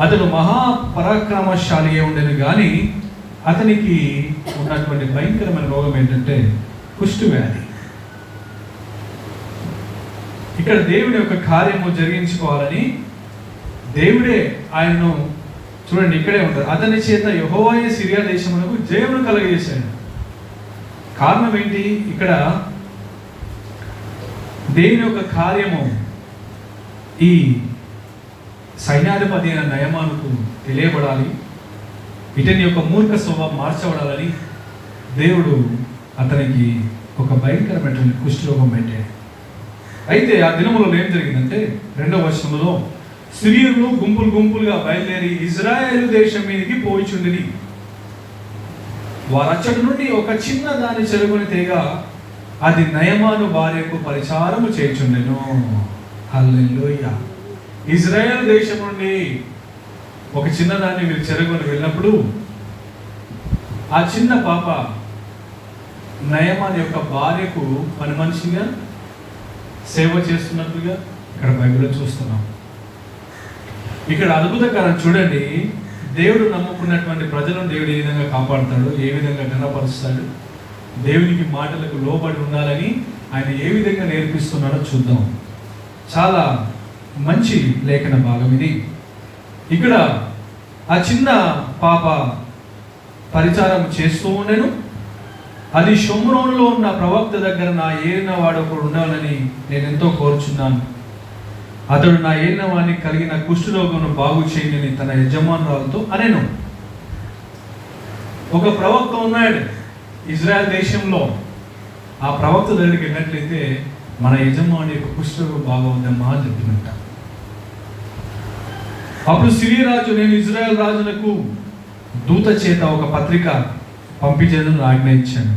అతడు మహాపరాక్రమశాలి ఉండేది, కానీ అతనికి ఉన్నటువంటి భయంకరమైన రోగం ఏంటంటే కుష్టు వ్యాధి. ఇక్కడ దేవుడి యొక్క కార్యము జరిగించుకోవాలని దేవుడే ఆయనను, చూడండి ఇక్కడే ఉంటారు, అతని చేత యెహోవాయే సిరియా దేశమునకు జయమును కలగజేశాడు. కారణం ఏంటి? ఇక్కడ దేవుని యొక్క కార్యము ఈ సైన్యాధిపతి అయిన నయమానుకు తెలియబడాలి. ఇతని యొక్క మూర్ఖ స్వభావం మార్చబడాలని దేవుడు అతనికి ఒక భయంకరమైనటువంటి కుష్ఠరోగం పెట్టాడు. అయితే ఆ దినములో ఏం జరిగిందంటే, 2వ వచనంలో సిరియన్లు గుంపులు గుంపులుగా బయలుదేరి ఇజ్రాయేలు దేశం మీదకి పోయిచుండిరి. వారచ్చటి నుండి ఒక చిన్న దాని చెరుగుని తెగ అది నయమాను భార్యకు పరిచారము చేయుచుండెను. హల్లెలూయా. ఇజ్రాయేల్ దేశం నుండి ఒక చిన్నదాన్ని వీళ్ళు చెరగొని వెళ్ళినప్పుడు ఆ చిన్న పాప నయమాన్ యొక్క భార్యకు పని మనిషిగా సేవ చేస్తున్నట్టుగా ఇక్కడ బైబిల్లో చూస్తున్నాం. ఇక్కడ అద్భుతకరం చూడండి. దేవుడు నమ్ముకున్నటువంటి ప్రజలను దేవుడు ఏ విధంగా కాపాడుతాడు, ఏ విధంగా ఘనపరుస్తాడు, దేవునికి మాటలకు లోబడి ఉండాలని ఆయన ఏ విధంగా నేర్పిస్తున్నాడో చూద్దాం. చాలా మంచి లేఖన భాగం ఇది. ఇక్కడ ఆ చిన్న పాప పరిచారం చేస్తూ ఉండెను. అది షోమ్రోనులో ఉన్న ప్రవక్త దగ్గర నా ఏలిన వాడు ఒకడు ఉండాలని నేను ఎంతో కోరుచున్నాను. అతడు నా ఏలిన వాడిని కలిగిన కుష్ఠరోగమును బాగు చేయని తన యజమానురాలతో అనెను. ఒక ప్రవక్త ఉన్నాడు ఇజ్రాయెల్ దేశంలో. ఆ ప్రవక్త దగ్గరికి వెళ్ళినట్లయితే మన యజమాని యొక్క కుష్ఠరోగం బాగవుందమ్మా అని చెప్పినట్ట. అప్పుడు సిరియా రాజు, నేను ఇజ్రాయెల్ రాజులకు దూత చేత ఒక పత్రిక పంపించేందుకు ఆజ్ఞ ఇచ్చాను.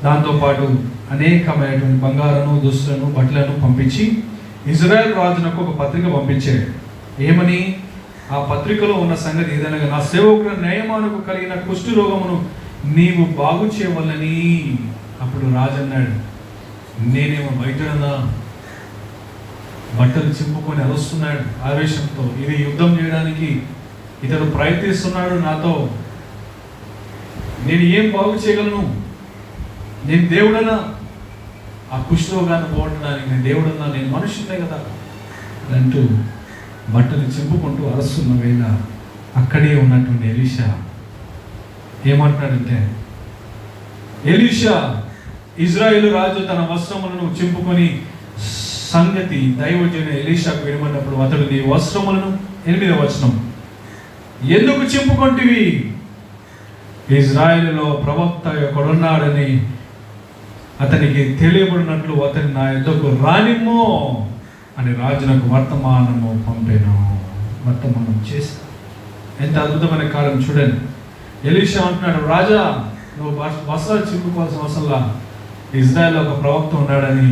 దాంతోపాటు అనేకమైనటువంటి బంగారము, దుస్తులను, బట్టలను పంపించి ఇజ్రాయెల్ రాజునకు ఒక పత్రిక పంపించాడు. ఏమని? ఆ పత్రికలో ఉన్న సంగతి ఏదనగా, నా సేవకుడు నయమానుకు కలిగిన కుష్ఠు రోగమును నీవు బాగు చేయవలని. అప్పుడు రాజు అన్నాడు, నేనేమో వైద్యుడన్నా? బట్టలు చింపుకొని అరుస్తున్నాడు ఆవేశంతో. ఇది యుద్ధం చేయడానికి ఇతడు ప్రయత్నిస్తున్నాడు నాతో. నేను ఏం బాగు చేయగలను? నేను దేవుడనా? ఆ కుష్ఠరోగాన్ని పోగొట్టడానికి నేను దేవుడన్నా? నేను మనుషులే కదా అంటూ బట్టలు చింపుకుంటూ అరుస్తున్న వేళ అక్కడే ఉన్నటువంటి ఎలీషా ఏమంటున్నాడంటే, ఎలీషా ఇజ్రాయేలు రాజు తన వస్త్రములను చింపుకొని సంగతి దైవజనుడు ఎలీషాకు వినమన్నప్పుడు అతడు, నీ వస్త్రములను, 8వ వచనం, ఎందుకు చింపుకొంటివి? ఇజ్రాయేలులో ప్రవక్త ఒకడున్నాడని అతనికి తెలియబడినట్లు అతని నా యొద్దకు రానిమ్మో అని రాజునకు వర్తమానం చేశాను. ఎంత అద్భుతమైన కాలం చూడండి. ఎలీషా అంటున్నాడు, రాజా నువ్వు వస్త్రాలు చింపుకోవాల్సిన అవసరంలా, ఇజ్రాయెల్లో ఒక ప్రవక్త ఉన్నాడని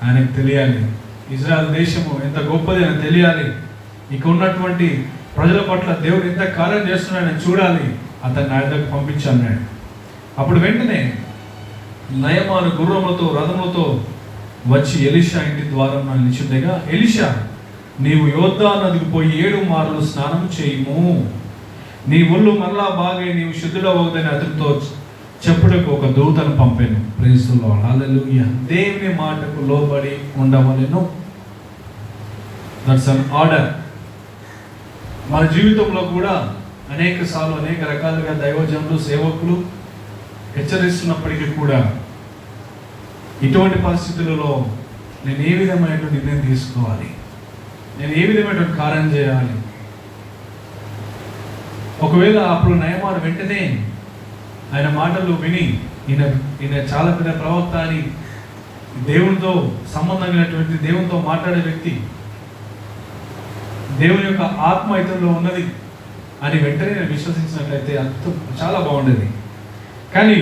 ఆయనకు తెలియాలి. ఇజ్రాయెల్ దేశము ఎంత గొప్పది అని తెలియాలి. ఇక ఉన్నటువంటి ప్రజల పట్ల దేవుడు ఎంత కార్యం చేస్తున్నాడని చూడాలి. అతన్ని నా దగ్గరకు పంపించాడు. అప్పుడు వెంటనే నయమాను గుర్రములతో రథములతో వచ్చి ఎలీషా ఇంటి ద్వారం నిలిచుండగా, ఎలీషా నీవు యోర్దాను నదికి పోయి 7 మార్లు స్నానం చేయము, నీ ఒళ్ళు మరలా బాగా నీవు శుద్ధుడవద్దని అతనితో చెప్పుటకు ఒక దూతను పంపాను. Praise the Lord, hallelujah. దేవుని మాటకు లోబడి ఉండవలెను. That's an order. మన జీవితంలో కూడా అనేక సార్లు అనేక రకాలుగా దైవజనులు సేవకులు హెచ్చరిస్తున్నప్పటికీ కూడా ఇటువంటి పరిస్థితులలో నేను ఏ విధమైనటువంటి నిర్ణయం తీసుకోవాలి, నేను ఏ విధమైనటువంటి కార్యం చేయాలి. ఒకవేళ అప్పుడు నయమాను వెంటనే ఆయన మాటలు విని ఈయన చాలా పెద్ద ప్రవక్త అని, దేవునితో సంబంధం కలిగినటువంటి, దేవునితో మాట్లాడే వ్యక్తి, దేవుని యొక్క ఆత్మ ఇతరులో ఉన్నది అని వెంటనే నేను విశ్వసించినట్లయితే అర్థం చాలా బాగుండేది. కానీ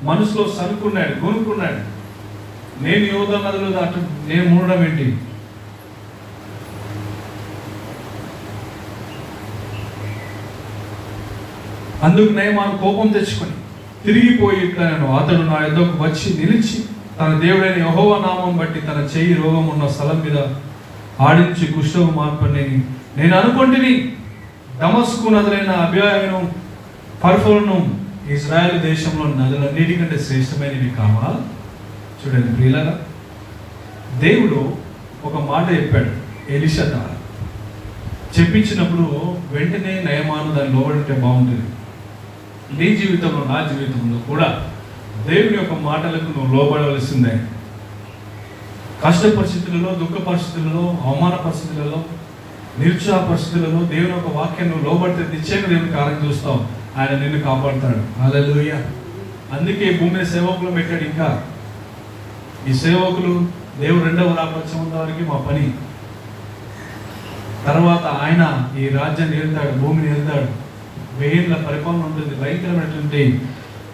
మనసులో సనుకున్నాడు, కొనుక్కున్నాడు. నేను యోర్దాను నదిలో దాటు నేను మునగడం ఏంటి? అందుకు నయమాను కోపం తెచ్చుకొని తిరిగిపోయి ఇట్లా అతడు నా యొద్దకు వచ్చి నిలిచి తన దేవుడైన యెహోవా నామం బట్టి తన చెయ్యి రోగం ఉన్న స్థలం మీద ఆడించి కుష్ఠరోగం మార్పని నేను అనుకుంటుని. దమస్కు నదులైన అబియాను ఫర్ఫోరును ఇజ్రాయెల్ దేశంలో నదులన్నిటికంటే శ్రేష్టమైనవి కావా? చూడండి ప్రియులారా, దేవుడు ఒక మాట చెప్పాడు ఎలీషా ద్వారా. చెప్పించినప్పుడు వెంటనే నయమాను దాన్ని లోబడితే బాగుంటుంది. నీ జీవితంలో, నా జీవితంలో కూడా దేవుని యొక్క మాటలకు నువ్వు లోబడవలసిందే. కష్ట పరిస్థితులలో, దుఃఖ పరిస్థితులలో, అవమాన పరిస్థితులలో, నిరుత్సాహ పరిస్థితులలో దేవుని యొక్క వాక్యం నువ్వు లోబడితే నిశ్చయంగా దేవుని కార్యం చూస్తావు. ఆయన నిన్ను కాపాడుతాడు. హల్లెలూయా. అందుకే భూమిని సేవకులు పెట్టాడు. ఇంకా ఈ సేవకులు దేవుడు 2వ రాకడ వరకు మా పని. తర్వాత ఆయన ఈ రాజ్యాన్ని వెళ్తాడు, భూమిని వెళ్తాడు. 1000 ఏళ్ల పరిపాలన ఉంటుంది. భయంకరమైనటువంటి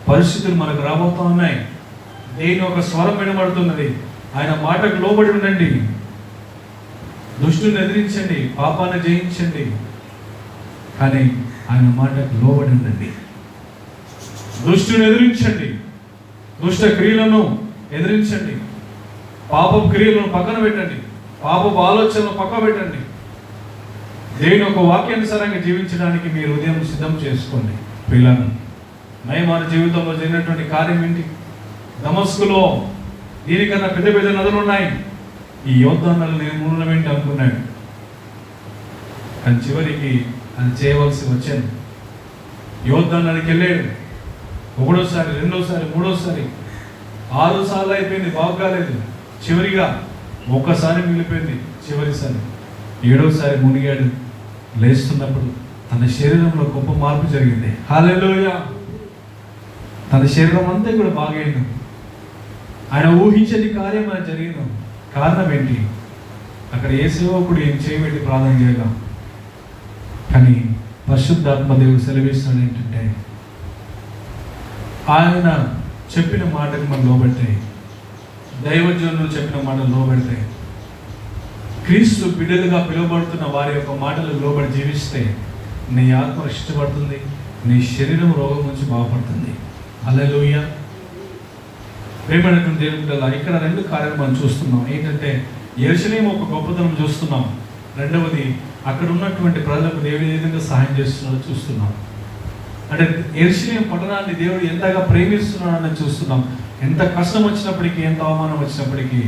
పరిస్థితులు మనకు రాబోతూ ఉన్నాయి. దేని ఒక స్వరం వినబడుతున్నది. ఆయన మాటకు లోబడి ఉండండి. దుష్టుని ఎదిరించండి, పాపాన్ని జయించండి, కానీ ఆయన మాటకు లోబడి ఉండండి. దుష్టుని ఎదిరించండి, దుష్ట క్రియలను ఎదిరించండి, పాపపు క్రియలను పక్కన పెట్టండి, పాపపు ఆలోచనలు పక్కన పెట్టండి. దేవుని ఒక వాక్యానుసారంగా జీవించడానికి మీరు ఉదయం సిద్ధం చేసుకోండి. పిల్లలు నయమాను జీవితంలో జరిగినటువంటి కార్యం ఏంటి? దమస్కులో దీనికన్నా పెద్ద పెద్ద నదులు ఉన్నాయి, ఈ యోర్దాను నదులు నేను మునగడం ఏంటి అనుకున్నాడు. కానీ చివరికి అది చేయవలసి వచ్చాను. యోర్దాను నదికి వెళ్ళాడు. 1వసారి, 2వసారి, 3వసారి, 6 సార్లు అయిపోయింది, బాగాలేదు. చివరిగా ఒక్కసారి మిగిలిపోయింది. చివరిసారి 7వసారి మునిగాడు. లేస్తున్నప్పుడు తన శరీరంలో గొప్ప మార్పు జరిగింది. హల్లెలూయా. తన శరీరం అంతా కూడా బాగైంది. ఆయన ఊహించని కార్యం ఆయన జరిగింది. కారణం ఏంటి? అక్కడ ఏ సేవకుడు ఏం చేయబెట్టి ప్రార్థన చేయగలం. కానీ పరిశుద్ధాత్మ దేవుడు సెలవిస్తున్నాడు ఏంటంటే, ఆయన చెప్పిన మాటకు మనం లోబడతాయి, దైవజనులు చెప్పిన మాటలు లోబడతాయి, క్రీస్తు బిడ్డలుగా పిలువబడుతున్న వారి యొక్క మాటలు లోబడి జీవిస్తే నీ ఆత్మ రక్షించబడుతుంది, నీ శరీరం రోగం నుంచి బాగుపడుతుంది. హల్లెలూయా. ప్రేమైనటువంటి దేవుని బిడ్డలారా, ఇక్కడ 2 కార్యాలు మనం చూస్తున్నాం. ఏంటంటే యెరూషలేము ఒక గొప్పతనం చూస్తున్నాం. రెండవది అక్కడ ఉన్నటువంటి ప్రజలకు దేవుడు ఏ విధంగా సహాయం చేస్తున్నాడో చూస్తున్నాం. అంటే యెరూషలేము పట్టణాన్ని దేవుడు ఎంతగా ప్రేమిస్తున్నాడని చూస్తున్నాం. ఎంత కష్టం వచ్చినప్పటికీ, ఎంత అవమానం వచ్చినప్పటికీ,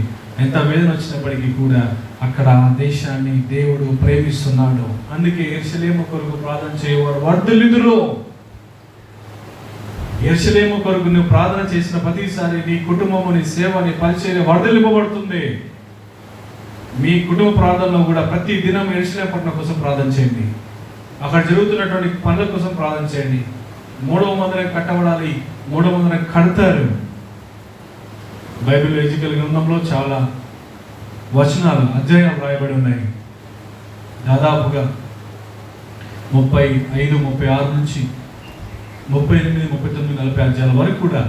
ఎంత వేదన వచ్చినప్పటికీ కూడా అక్కడ ఆ దేశాన్ని దేవుడు ప్రేమిస్తున్నాడు. అందుకే యెరూషలేము కొరకు ప్రార్థన చేయవారు వర్ధిల్లుదురు. యెరూషలేము కొరకు నువ్వు ప్రార్థన చేసిన ప్రతిసారి నీ కుటుంబము, నీ సేవ, నీ పరిచర్య వర్ధిల్లింపబడుతుంది. మీ కుటుంబ ప్రార్థనలో కూడా ప్రతి దినం యెరూషలేము పట్టణం కోసం ప్రార్థన చేయండి. అక్కడ జరుగుతున్నటువంటి పనుల కోసం ప్రార్థన చేయండి. 3వ మందిరం కట్టబడాలి, 3వ మందిరం కడతారు. బైబిల్ ఎజికల్ గ్రంథంలో చాలా వచనాలు, అధ్యాయాలు రాయబడి ఉన్నాయి. దాదాపుగా 35, 36 నుంచి 38, 39, 40 అధ్యాయాల వరకు కూడా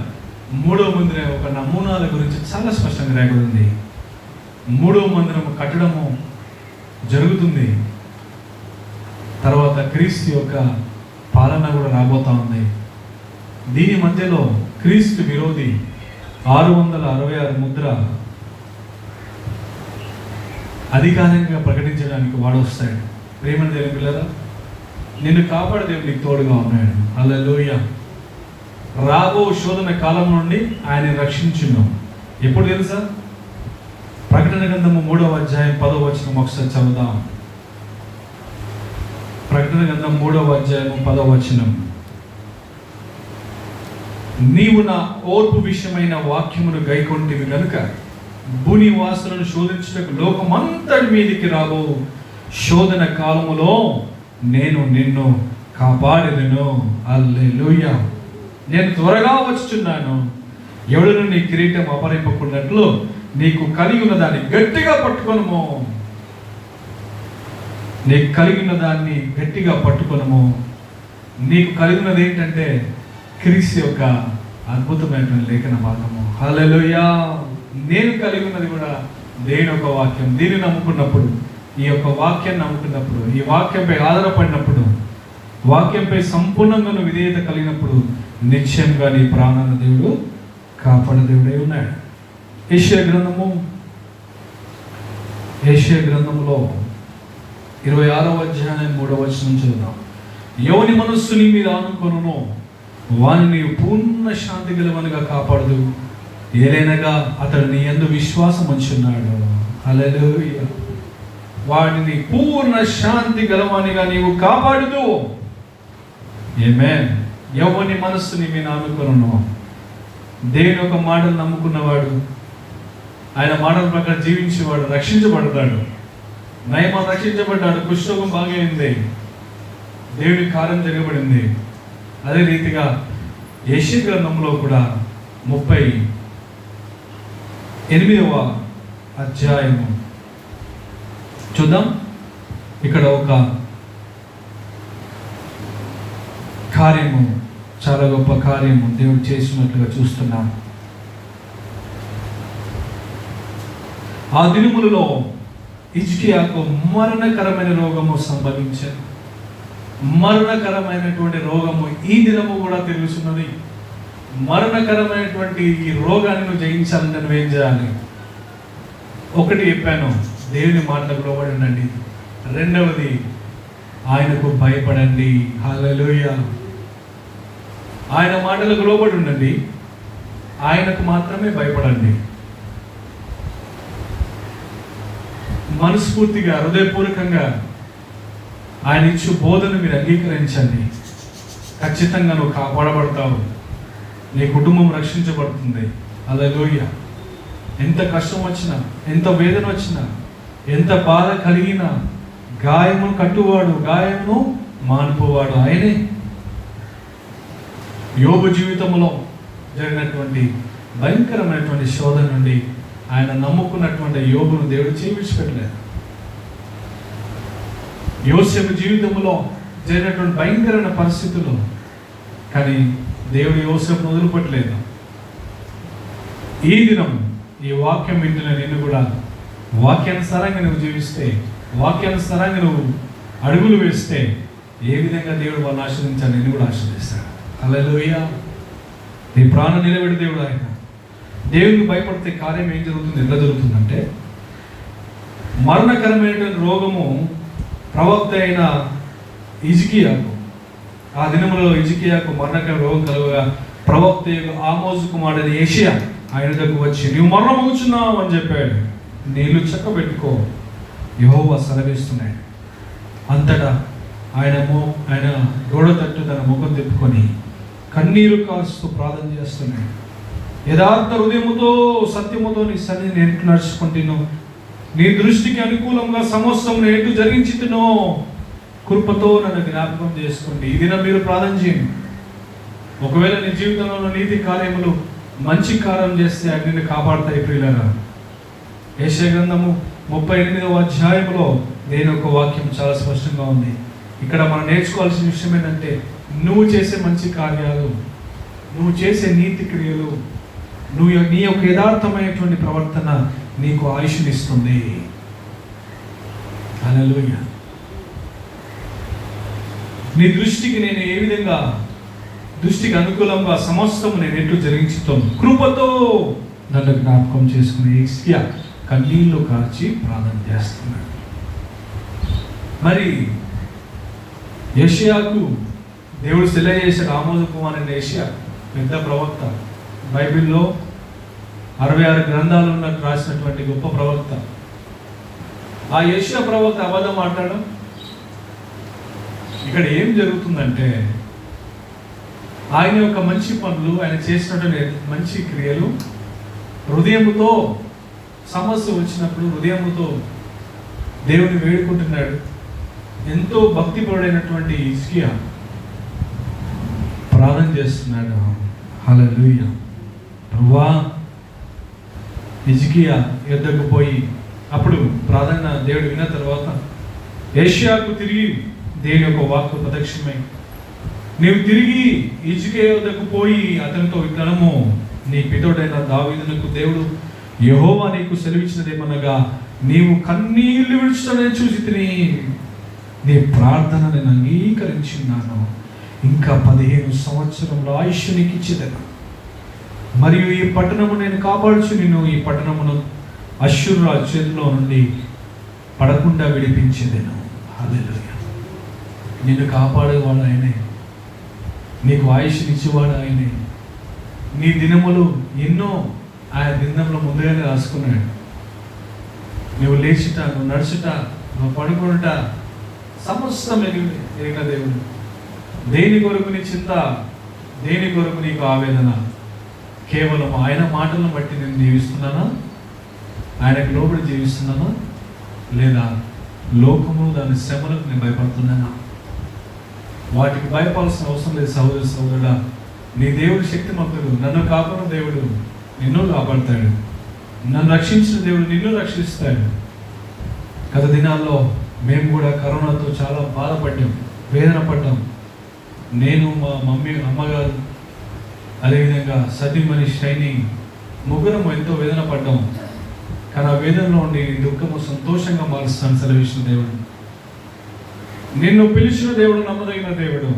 మూడవ మందిరం ఒక నమూనాల గురించి చాలా స్పష్టంగా రాయబడింది. మూడవ మందిరం కట్టడము జరుగుతుంది. తర్వాత క్రీస్తు యొక్క పాలన కూడా రాబోతా ఉంది. దీని మధ్యలో క్రీస్తు విరోధి 666 ముద్ర అధికారంగా ప్రకటించడానికి వాడు వస్తాడు. ప్రేమ దేవుని పిల్లరా, నిన్ను కాపాడే దేవుడు నీకు తోడుగా ఉన్నాడు. హల్లెలూయా. రాబో శోధన కాలం నుండి ఆయన రక్షించును. ఎప్పుడు తెలుసా? ప్రకటన గ్రంథము 3వ అధ్యాయం 10వ వచనం ఒకసారి చదువుదాం. ప్రకటన గ్రంథం 3వ అధ్యాయం 10వ వచనం. నీవు నా ఓర్పు విషయమైన వాక్యమును గైకొంటివి గనుక భూనివాసులను శోధించుటకు లోకమంతటి మీదికి రాబో శోధన కాలములో నేను నిన్ను కాపాడెదను. హల్లెలూయా. నేను త్వరగా వచ్చుచున్నాను. ఎవడును నీ కిరీటం అపహరింపకున్నట్లు నీకు కలిగి ఉన్న దాన్ని గట్టిగా పట్టుకొనుము. నీకు కలిగిన దాన్ని గట్టిగా పట్టుకొనుము. నీకు కలిగినది ఏంటంటే క్రీస్తు యొక్క అద్భుతమైనటువంటి లేఖన భాగము. హల్లెలూయా. నేను కలిగి ఉన్నది కూడా దేవుని యొక్క వాక్యం. దీన్ని నమ్ముకున్నప్పుడు, ఈ యొక్క వాక్యాన్ని నమ్ముకున్నప్పుడు, ఈ వాక్యంపై ఆధారపడినప్పుడు, వాక్యంపై సంపూర్ణంగా విధేయత కలిగినప్పుడు నిశ్చయంగా నీ ప్రాణాన్ని దేవుడు కాపాడే దేవుడే ఉన్నాడు. యెషయా గ్రంథములో 26వ అధ్యాయం 3వ వచనం చదువుదాం. ఎవని మనస్సు నీ మీద ఆనుకొనునో వానిని పూర్ణ శాంతి గలవనిగా కాపాడదు, ఏలైనగా అతడు నీ యందు విశ్వాసం ఉంచున్నాడు. హల్లెలూయా. వాడిని పూర్ణ శాంతి గలవానిగా నీవు కాపాడుదు. ఆమేన్. ఎవని మనస్సు నీ మీద ఆనుకొనునో, దేవుని యొక్క మాటలు నమ్ముకున్నవాడు, ఆయన మాటల ప్రకారం జీవించేవాడు రక్షించబడతాడు. నయమాన్ రక్షించబడ్డాడు, కుష్ఠరోగం బాగైంది, దేవుని కార్యం జరగబడింది. అదే రీతిగా యెషయా గ్రంథంలో కూడా 38వ అధ్యాయము చూద్దాం. ఇక్కడ ఒక కార్యము, చాలా గొప్ప కార్యము దేవుడు చేసినట్లుగా చూస్తున్నాం. ఆ దినములలో హిజ్కియాకు మరణకరమైన రోగము సంభవించారు. మరణకరమైనటువంటి రోగము ఈ దినము కూడా తెలుస్తున్నది. మరణకరమైనటువంటి ఈ రోగాన్ని నువ్వు జయించాలంటే నువ్వేం చేయాలి? ఒకటి చెప్పాను, దేవుని మాటలకు లోబడి ఉండండి. రెండవది, ఆయనకు భయపడండి. హల్లెలూయా. ఆయన మాటలకు లోబడి ఉండండి, ఆయనకు మాత్రమే భయపడండి. మనస్ఫూర్తిగా, హృదయపూర్వకంగా ఆయన ఇచ్చు బోధను మీరు అంగీకరించండి. ఖచ్చితంగా నువ్వు కాపాడబడతావు, నీ కుటుంబం రక్షించబడుతుంది. హల్లెలూయా. ఎంత కష్టం వచ్చినా, ఎంత వేదన వచ్చినా, ఎంత బాధ కలిగినా గాయము కట్టువాడు, గాయమును మానుపోవాడు ఆయనే. యోబు జీవితంలో జరిగినటువంటి భయంకరమైనటువంటి శోధన నుండి ఆయన నమ్ముకున్నటువంటి యోబును దేవుడు విడిచిపెట్టలేదు. యోసేపు జీవితంలో జరిగినటువంటి భయంకరమైన పరిస్థితులు, కానీ దేవుడు యోసేపును వదిలిపెట్టలేదు. ఈ దినం ఈ వాక్యం వింటున్న నిన్ను కూడా వాక్యానుసారంగా నువ్వు జీవిస్తే, వాక్యానుసారంగా నువ్వు అడుగులు వేస్తే ఏ విధంగా దేవుడు వాళ్ళని ఆశీర్వదించాలి, నిన్ను కూడా ఆశీర్వదిస్తాడు. హల్లెలూయా. నీ ప్రాణం నిలబెట్టి దేవుడు ఆయన. దేవునికి భయపడితే కార్యం ఏం జరుగుతుంది, ఎట్లా జరుగుతుందంటే, మరణకరమైనటువంటి రోగము ప్రవక్త అయిన హిజ్కియాకు, ఆ దినములలో హిజ్కియాకు మరణకర రోగం కలుగగా ప్రవక్త ఆమోజు కుమారుడైన యెషయా ఆయన దగ్గరకు వచ్చి, నీవు మరణమవుచున్నావు అని చెప్పాడు. నీళ్ళు చక్కబెట్టుకో, యెహోవా సెలవిస్తున్నాడు. అంతటా ఆయన గోడ తట్టు తన ముఖం తిప్పుకొని కన్నీరు కాస్తూ ప్రార్థన చేస్తున్నాడు. యథార్థ హృదయముతో సత్యముతో నీ సన్నిధిని నేను నడుచుకుంటున్నాను, నీ దృష్టికి అనుకూలంగా సమస్తం ఎటు జరిగించుతున్నో కృపతో నన్ను జ్ఞాపకం చేసుకోండి. ఈ దినం మీరు ప్రార్థన చేయండి. ఒకవేళ నీ జీవితంలో నీతి కార్యములు మంచి కార్యం చేస్తే అవి నిన్ను కాపాడుతాయి. ప్రియులారా, యెషయా గ్రంథము 38వ అధ్యాయంలో దేని ఒక వాక్యం చాలా స్పష్టంగా ఉంది. ఇక్కడ మనం నేర్చుకోవాల్సిన విషయం ఏంటంటే, నువ్వు చేసే మంచి కార్యాలు, నువ్వు చేసే నీతి క్రియలు, నీ యొక్క యథార్థమైనటువంటి ప్రవర్తన నీకు ఆయుష్నిస్తుంది. హల్లెలూయా. నీ దృష్టికి నేను ఏ విధంగా, దృష్టికి అనుకూలంగా సమస్తము నేను ఎట్లు జరిగించుతాను, కృపతో నన్ను జ్ఞాపకం చేసుకుని హిజ్కియా కన్నీళ్లు కార్చి ప్రార్థన చేస్తున్నాడు. మరి యెషయాకు దేవుడు తెలియజేశాడు. ఆమోద కుమారుడైన యెషయా పెద్ద ప్రవక్త, బైబిల్లో 66 గ్రంథాలు ఉన్నట్టు రాసినటువంటి గొప్ప ప్రవక్త. ఆ యెషయా ప్రవక్త అబద్ధం మాట్లాడడం. ఇక్కడ ఏం జరుగుతుందంటే, ఆయన యొక్క మంచి పనులు, ఆయన చేసినటువంటి మంచి క్రియలు, హృదయముతో సమస్య వచ్చినప్పుడు హృదయముతో దేవుని వేడుకుంటున్నాడు. ఎంతో భక్తిపరుడైనటువంటి హిజ్కియా ప్రార్థన చేస్తున్నాడు. హల్లెలూయా. ప్రభువా, హిజ్కియా యుద్ధకు పోయి, అప్పుడు ప్రార్థన దేవుడు విన్న తర్వాత యెషయాకు తిరిగి దేవుని యొక్క వాక్కు ప్రత్యక్షమై, నీవు తిరిగి హిజ్కియా యుద్ధకు పోయి అతనితో ఇట్లనము, నీ పితరుడైన దావీదునకు దేవుడు యెహోవా నీకు సెలవిచ్చినదేమనగా, నీవు కన్నీళ్లు విడుచుటనే చూసి తిని నీ ప్రార్థన నేను అంగీకరించున్నాను. ఇంకా 15 సంవత్సరముల ఆయుష్ నీకు ఇచ్చేదను. మరియు ఈ పట్టణము నేను కాపాడుచు నిన్ను, ఈ పట్టణమును అష్షూరు రాజు చేతిలో నుండి పడకుండా విడిపించేదను. హల్లెలూయా. నిన్ను కాపాడేవాడు ఆయనే, నీకు ఆయుష్నిచ్చేవాడు ఆయనే. నీ దినములు ఎన్నో ఆయన దినంలో ముందుగానే రాసుకున్నాడు. నువ్వు లేచుట, నువ్వు నడుచుట, నువ్వు పడుకునుట సమస్తం ఎరిగిన దేవుడు. దేని కొరకు నీ చింత, దేని కొరకు నీకు ఆవేదన, కేవలం ఆయన మాటలను బట్టి నేను జీవిస్తున్నానా, ఆయనకు లోబడి జీవిస్తున్నానా, లేదా లోకము దాని శ్రమలకు నేను భయపడుతున్నానా? వాటికి భయపడాల్సిన అవసరం లేదు సహోదర సహోదరుడా. నీ దేవుడు శక్తిమంతుడు. నన్ను కాపాడిన దేవుడు నిన్ను కాపాడతాడు. నన్ను రక్షించిన దేవుడు నిన్ను రక్షిస్తాడు. గత దినాల్లో మేము కూడా కరోనాతో చాలా బాధపడ్డాం, వేదన పడ్డాం. నేను, మా మమ్మీ, అమ్మగారు, అదేవిధంగా సతీమణి షైని, ముగ్గురం ఎంతో వేదన పడ్డాం. కానీ ఆ వేదనలో ఉండి దుఃఖము సంతోషంగా మారుస్తాను సెలవిచ్చిన దేవుడు. నిన్ను పిలిచిన దేవుడు నమ్మదగిన దేవుడు.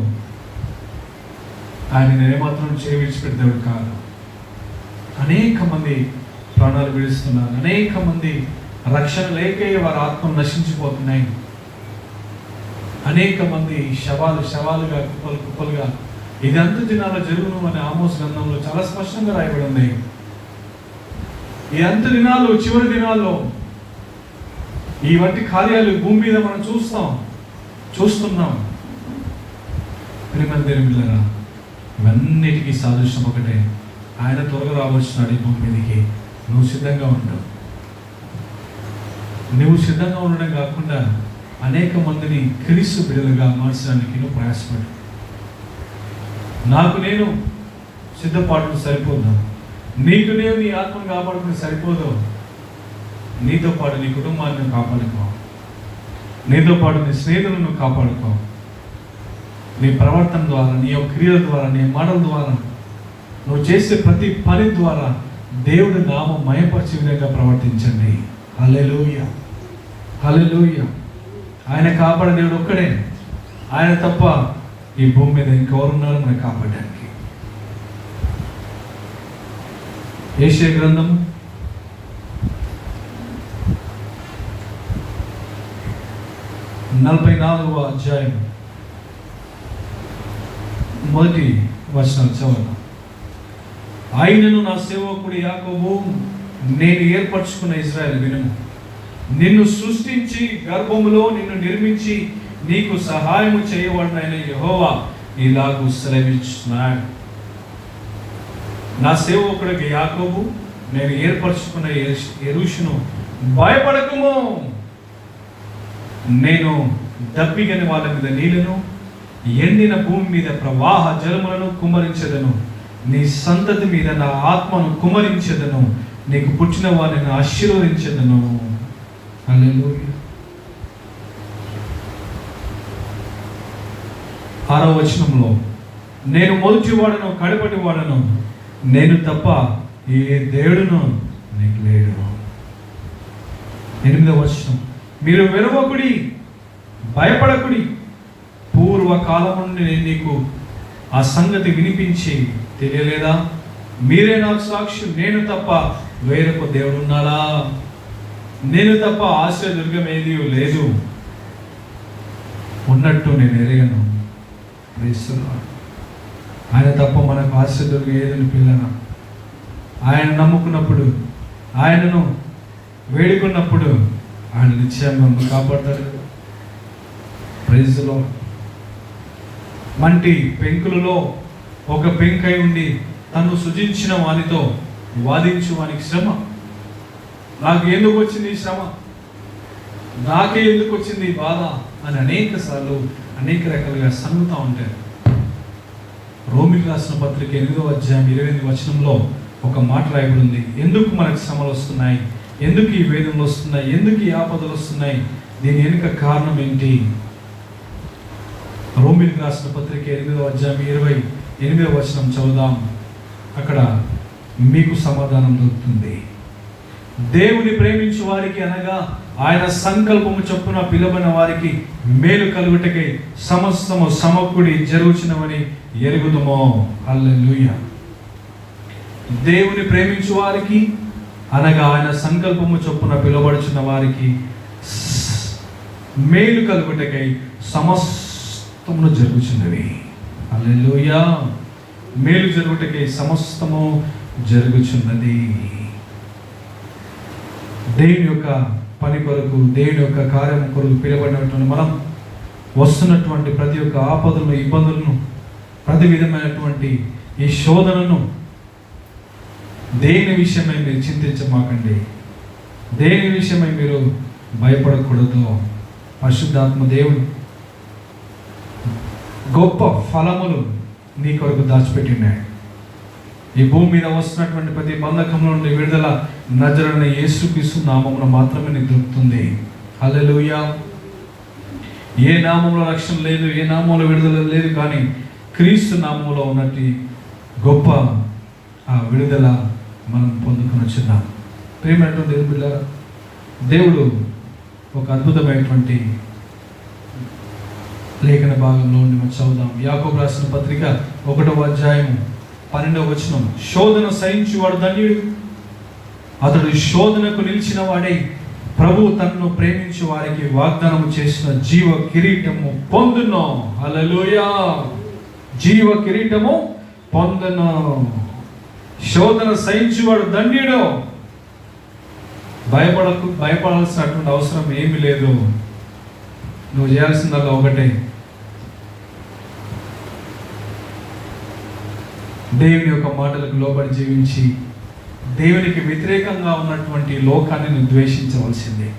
ఆయన నేనేమాత్రం చేయి విడిచిపెట్టే దేవుడు కాదు. అనేక మంది ప్రాణాలు విడుస్తున్నారు. అనేక మంది రక్షణ లేకే వారి ఆత్మలు నశించిపోతున్నాయి. అనేక మంది శవాలుగా కుప్పలుగా ఇది అంత దినాల్లో జరుగును అని ఆమోస్ గ్రంథంలో చాలా స్పష్టంగా రాయబడి ఉంది. ఈ అంత దినాల్లో, చివరి దినాల్లో ఈ వంటి కార్యాలు భూమి మీద మనం చూస్తున్నాం. ప్రియమైన ఇవన్నిటికీ సాదృశ్యం ఒకటే, ఆయన త్వరగా రావచ్చున్నాడు ఈ భూమి మీదకి. నువ్వు సిద్ధంగా ఉండవు. నువ్వు సిద్ధంగా ఉండడం కాకుండా అనేక మందిని క్రీస్తు బిడ్డలుగా మార్చడానికి నువ్వు ప్రయాసపడు. నాకు నేను సిద్ధపాటు సరిపోదు, నీకు నేను నీ ఆత్మను కాపాడుకుని సరిపోదు. నీతో పాటు నీ కుటుంబాన్ని కాపాడుకో, నీతో పాటు నీ స్నేహితులను కాపాడుకో. నీ ప్రవర్తన ద్వారా, నీ యొక్క క్రియల ద్వారా, నీ మాటల ద్వారా, నువ్వు చేసే ప్రతి పని ద్వారా దేవుడి నామం మయపరిచే విధంగా ప్రవర్తించండి. హల్లెలూయా, హల్లెలూయా. ఆయన కాపాడే దేవుడు ఒక్కడే. ఆయన తప్ప ఈ భూమి మీద ఇంకెవరున్నారు మనకు కాపాడడానికి? యెషయా గ్రంథం 44వ అధ్యాయం మొదటి వచనం చదవండి. ఆయనను నా సేవకుడు యాకోబు, నేను ఏర్పరచుకున్న ఇశ్రాయేలు వినుము. నిన్ను సృష్టించి గర్భములో నిన్ను నిర్మించి నీకు సహాయము చేయవాడినైన యెహోవా ఇలాగు సెలవిస్తున్నాడు. నా సేవకుడికి యాకోబు, నేను ఏర్పరచుకున్న యెరూషును, భయపడకము. నేను దప్పిగని వాళ్ళ మీద నీళ్లను, ఎండిన భూమి మీద ప్రవాహ జలములను కుమ్మరించదను. నీ సంతతి మీద నా ఆత్మను కుమ్మరించదను. నీకు పుట్టిన వారిని ఆశీర్వదించదను. హల్లెలూయా. 6వ వచనంలో, నేను మొదటి వాడను కడపటి వాడను, నేను తప్ప ఏ దేవుడును నీకు లేడు. 8వ వచనం, మీరు వెరవకుడి, భయపడకుడి, పూర్వకాలం నుండి నేను నీకు ఆ సంగతి వినిపించి తెలియలేదా? మీరే నాకు సాక్షి, నేను తప్ప వేరొక దేవుడు ఉన్నాడా? నేను తప్ప ఆశ్రయదుర్గం ఏది లేదు, ఉన్నట్టు నేను ఎరగను. ఆయన తప్ప మనకు ఆశ్రయదుర్గం ఏదని పిల్లన, ఆయన నమ్ముకున్నప్పుడు, ఆయనను వేడుకున్నప్పుడు ఆయన నిశ్చయంగా కాపాడతాడు. Praise the Lord. మంటి పెంకులలో ఒక పెంకై ఉండి తను సృజించిన వానితో వాదించు వానికి శ్రమ. నాకు ఎందుకు వచ్చింది ఈ శ్రమ, నాకే ఎందుకు వచ్చింది ఈ బాధ అని అనేక సార్లు అనేక రకాలుగా సన్నుతా ఉంటారు. రోమికి రాసిన పత్రిక 8వ అధ్యాయం 28వ వచనంలో ఒక మాట రాయబడింది. ఎందుకు మనకు శ్రమలు వస్తున్నాయి, ఎందుకు ఈ వేదనలు వస్తున్నాయి, ఎందుకు ఈ ఆపదలు వస్తున్నాయి, దీని వెనుక కారణం ఏంటి? రోమికి రాసిన పత్రిక 8వ అధ్యాయం 28వ వచనం చదువుదాం. అక్కడ మీకు సమాధానం దొరుకుతుంది. దేవుని ప్రేమించు వారికి అనగా ఆయన సంకల్పము చొప్పున పిలువబడిన వారికి మేలు కలుగుటకై సమస్తము సమకూడి జరుగుచున్నవని ఎరుగుదుమో. హల్లెలూయా. దేవుని ప్రేమించు వారికి అనగా ఆయన సంకల్పము చొప్పున పిలువబడుచున్న వారికి మేలు కలుగుటకై సమస్తమును జరుగుచున్నవి. హల్లెలూయా. మేలు జరుగుటకై సమస్తము జరుగుచున్నది. దేవుని యొక్క పని కొరకు, దేవుని యొక్క కార్యం కొరకు పిలువబడినటువంటి మనం వస్తున్నటువంటి ప్రతి ఒక్క ఆపదలను, ఇబ్బందులను, ప్రతి విధమైనటువంటి ఈ శోధనను దేని విషయమై మీరు చింతించమాకండి, దేని విషయమై మీరు భయపడకూడదు. పరిశుద్ధాత్మ దేవుడు గొప్ప ఫలములు నీ కొరకు దాచిపెట్టినాడు. ఈ భూమి మీద వస్తున్నటువంటి ప్రతి బంధకంలో నుండి విడుదల నజరుడైన యేసుక్రీస్తు నామమున మాత్రమే నీకు దొరుకుతుంది. హల్లెలూయా. ఏ నామంలో రక్షణ లేదు, ఏ నామంలో విడుదల లేదు, కానీ క్రీస్తు నామంలో ఉన్నట్టు గొప్ప ఆ విడుదల మనం పొందుకొని వచ్చిన్నాం. ప్రేమైనటువంటి దేవుని బిడ్డలారా, దేవుడు ఒక అద్భుతమైనటువంటి లేఖన భాగంలో ఉండి మనం చదువుదాం. యాకోబు రాసిన పత్రిక 1వ అధ్యాయం 12వ వచనం, శోధన సహించువాడు ధన్యుడు, అతడు శోధనకు నిలిచిన వాడై ప్రభు తనను ప్రేమించు వారికి వాగ్దానం చేసిన జీవ కిరీటము పొందును. హల్లెలూయా. జీవ కిరీటము పొందును. శోధన సహించువాడు ధన్యుడు. భయపడాల్సినటువంటి అవసరం ఏమీ లేదు. నువ్వు చేయాల్సిందల్లా ఒకటే, దేవుని యొక్క మాటలకు లోబడి జీవించి దేవునికి వ్యతిరేకంగా ఉన్నటువంటి లోకాన్ని నువ్వు ద్వేషించవలసిందే.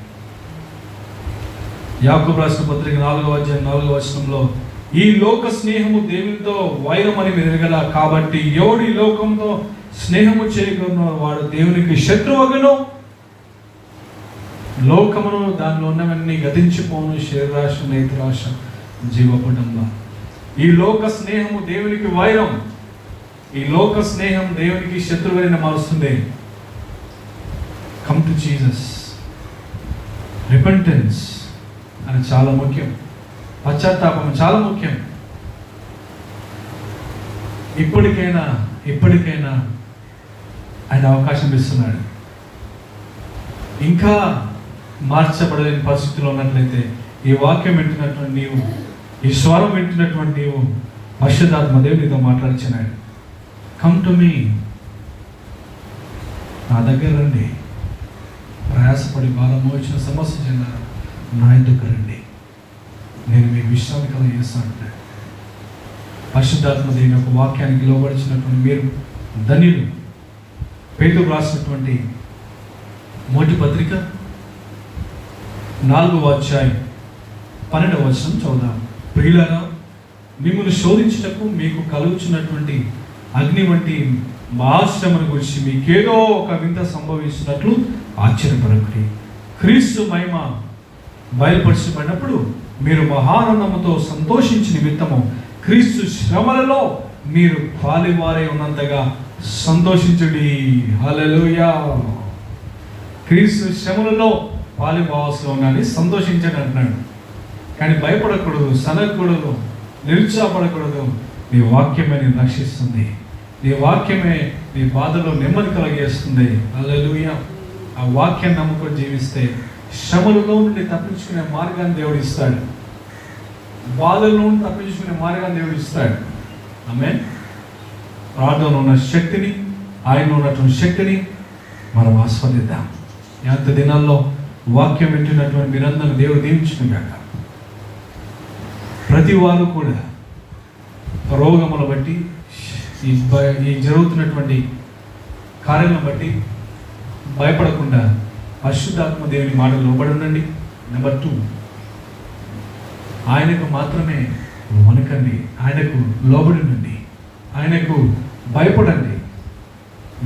యాకోబు రాసిన పత్రిక 4వ అధ్యాయం 4వ వచనంలో, ఈ లోక స్నేహము దేవునితో వైరమని మీరు ఎరగల, కాబట్టి ఎవడు ఈ లోకంతో స్నేహము చేయగలను వాడు దేవునికి శత్రువగును. లోకమును దానిలో ఉన్నవన్నీ గతించిపోను, శరీరాశ, నేత్రాశ, జీవపడంలా. ఈ లోక స్నేహము దేవునికి వైరం, ఈ లోక స్నేహం దేవునికి శత్రువుని మారుస్తుంది. Come to Jesus. రిపెంటెన్స్ అని చాలా ముఖ్యం. పశ్చాత్తాపం చాలా ముఖ్యం. ఇప్పటికైనా ఆయన అవకాశం ఇస్తున్నాడు. ఇంకా మార్చబడలేని పరిస్థితిలో ఉన్నట్లయితే ఈ వాక్యం వింటున్నటువంటి నీవు, ఈ స్వరం వింటున్నటువంటి నీవు, పరిశుద్ధాత్మ దేవుడు నీతో మాట్లాడుచున్నాడు. కమ్ టు మీ, నా దగ్గర రండి, ప్రయాసపడి బాధ మోచిన సమస్య చెందారు, నా దగ్గర రండి, నేను మీకు విశ్రాంతి కలిగిస్తాను. పరిశుద్ధాత్మ దేవుని యొక్క వాక్యానికి లోబడిచినటువంటి మీరు ధన్యులు. పేతురు రాసినటువంటి మొదటి పత్రిక 4వ అధ్యాయం 12వ వచనం చదువుదాం. ప్రియులారా, మిమ్మల్ని శోధించుటకు మీకు కలుగుచున్నటువంటి అగ్ని వంటి మహాశ్రమను గురించి మీకేదో ఒక వింత సంభవిస్తున్నట్లు ఆశ్చర్యపడకుడి. క్రీస్తు మహిమ బయలుపరచబడినప్పుడు మీరు మహానందముతో సంతోషించిన నిమిత్తము క్రీస్తు శ్రమలలో మీరు పాలివారై ఉన్నంతగా సంతోషించుడి. హల్లెలూయా. క్రీస్తు శ్రమలలో పాలివాసులు కానీ సంతోషించండి అంటున్నాడు. కానీ భయపడకూడదు, సనగకూడదు, నిరుత్సాహపడకూడదు. నీ వాక్యమే నేను రక్షిస్తుంది. నీ వాక్యమే నీ బాధలో నెమ్మది కలిగేస్తుంది. హల్లెలూయా. ఆ వాక్యాన్ని నమ్ముకొని జీవిస్తే శ్రమలలో నుండి తప్పించుకునే మార్గాన్ని దేవుడు ఇస్తాడు. బాధల్లో నుండి తప్పించుకునే మార్గాన్ని దేవుడు ఇస్తాడు. ఆమేన్. ప్రార్థనలో ఉన్న శక్తిని, ఆయనలో ఉన్నటువంటి శక్తిని మనం ఆస్వాదిద్దాం. ఎంత దినాల్లో వాక్యం వింటున్నటువంటి మీరందరూ దేవుడు దీవించుకున్నాక ప్రతి వారు కూడా రోగముల బట్టి, ఈ జరుగుతున్నటువంటి కార్యాలను బట్టి భయపడకుండా పరిశుద్ధాత్మ దేవుని మాటలు లోబడి ఉండండి. నెంబర్ 2, ఆయనకు మాత్రమే వణకండి, ఆయనకు లోబడి ఉండండి, ఆయనకు భయపడండి.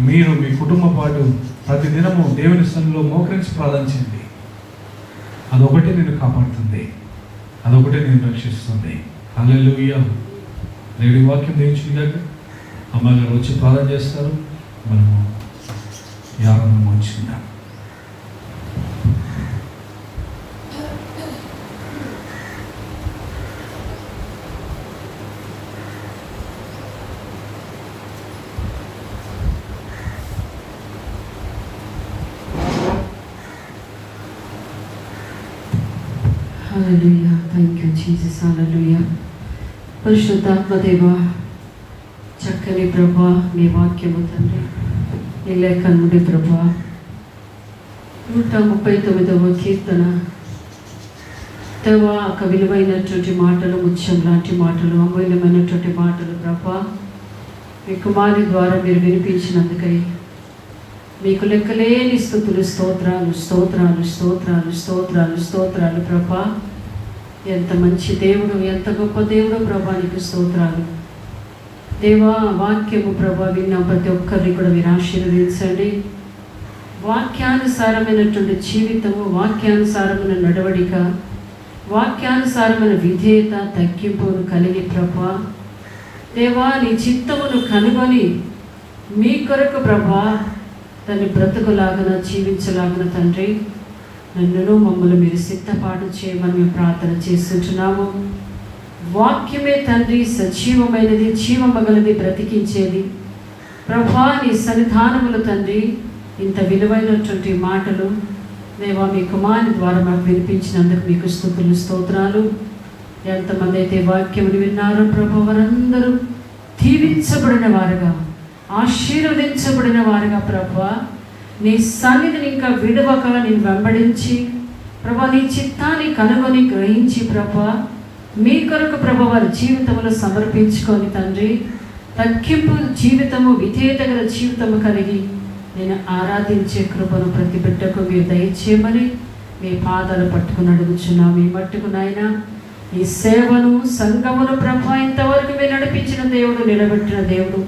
మీరు మీ కుటుంబ పాటు ప్రతి దినము దేవుని సన్నిధిలో మోకరించి ప్రార్థించండి. అదొకటి నేను కాపాడుతుంది, అదొకటి నేను రక్షిస్తుంది. హల్లెలూయా. దేవుడి వాక్యం దీవించుగాక. అమ్మగారు వచ్చి ప్రార్థన చేస్తారు. మనము యాగం వచ్చుకుందాం. Hallelujah. Thank you Jesus. Hallelujah. పరిశుద్ధాత్మ దేవా, చక్కని ప్రభా మీ వాక్యము తండ్రి, నీ లేఖనం నుండి ప్రభా 139వ కీర్తన దేవా, ఒక విలువైనటువంటి మాటలు, ముత్యం లాంటి మాటలు, అమూల్యమైనటువంటి మాటలు ప్రభా మీ కుమారి ద్వారా మీరు వినిపించినందుకై మీకు లెక్కలేని స్తుతులు, స్తోత్రాలు స్తోత్రాలు స్తోత్రాలు స్తోత్రాలు స్తోత్రాలు ప్రభా. ఎంత మంచి దేవుడు, ఎంత గొప్ప దేవుడు ప్రభా, నీకు స్తోత్రాలు దేవా. వాక్యము ప్రభా విన్న ప్రతి ఒక్కరిని కూడా మీరు ఆశీర్వదించండి. వాక్యానుసారమైనటువంటి జీవితము, వాక్యానుసారమైన నడవడిక, వాక్యానుసారమైన విధేయత, తగ్గింపును కలిగి ప్రభా దేవా నీ చిత్తమును కనుగొని మీ కొరకు ప్రభా దాన్ని బ్రతుకులాగన జీవించలాగన తండ్రి నన్నును మమ్మల్ని మీరు సిద్ధపాటు చేయమని మేము ప్రార్థన చేస్తుంటున్నాము. వాక్యమే తండ్రి సజీవమైనది, జీవమగలది, బ్రతికించేది ప్రభా. నీ సన్నిధానములు తండ్రి ఇంత విలువైనటువంటి మాటలు దేవా మీ కుమారుని ద్వారా మాకు వినిపించినందుకు మీకు స్తుతులు స్తోత్రాలు. ఎంతమంది అయితే వాక్యములు విన్నారో ప్రభా వారందరూ దీవించబడిన వారుగా, ఆశీర్వదించబడిన వారుగా ప్రభా నీ సన్నిధిని ఇంకా విడవక నేను వెంబడించి ప్రభా నీ చిత్తాన్ని కనుగొని గ్రహించి ప్రభా మీ కొరకు ప్రభా వారి జీవితంలో సమర్పించుకొని తండ్రి తగ్గింపు జీవితము, విధేయత గల జీవితము కలిగి నేను ఆరాధించే కృపను ప్రతి బిడ్డకు మీరు దయచేయమని మీ పాదాలు పట్టుకుని అడుగుచున్నాం. మీ మట్టుకు నాయన ఈ సేవను, సంఘమును ప్రభా ఇంతవరకు మీరు నడిపించిన దేవుడు, నిలబెట్టిన దేవుడు,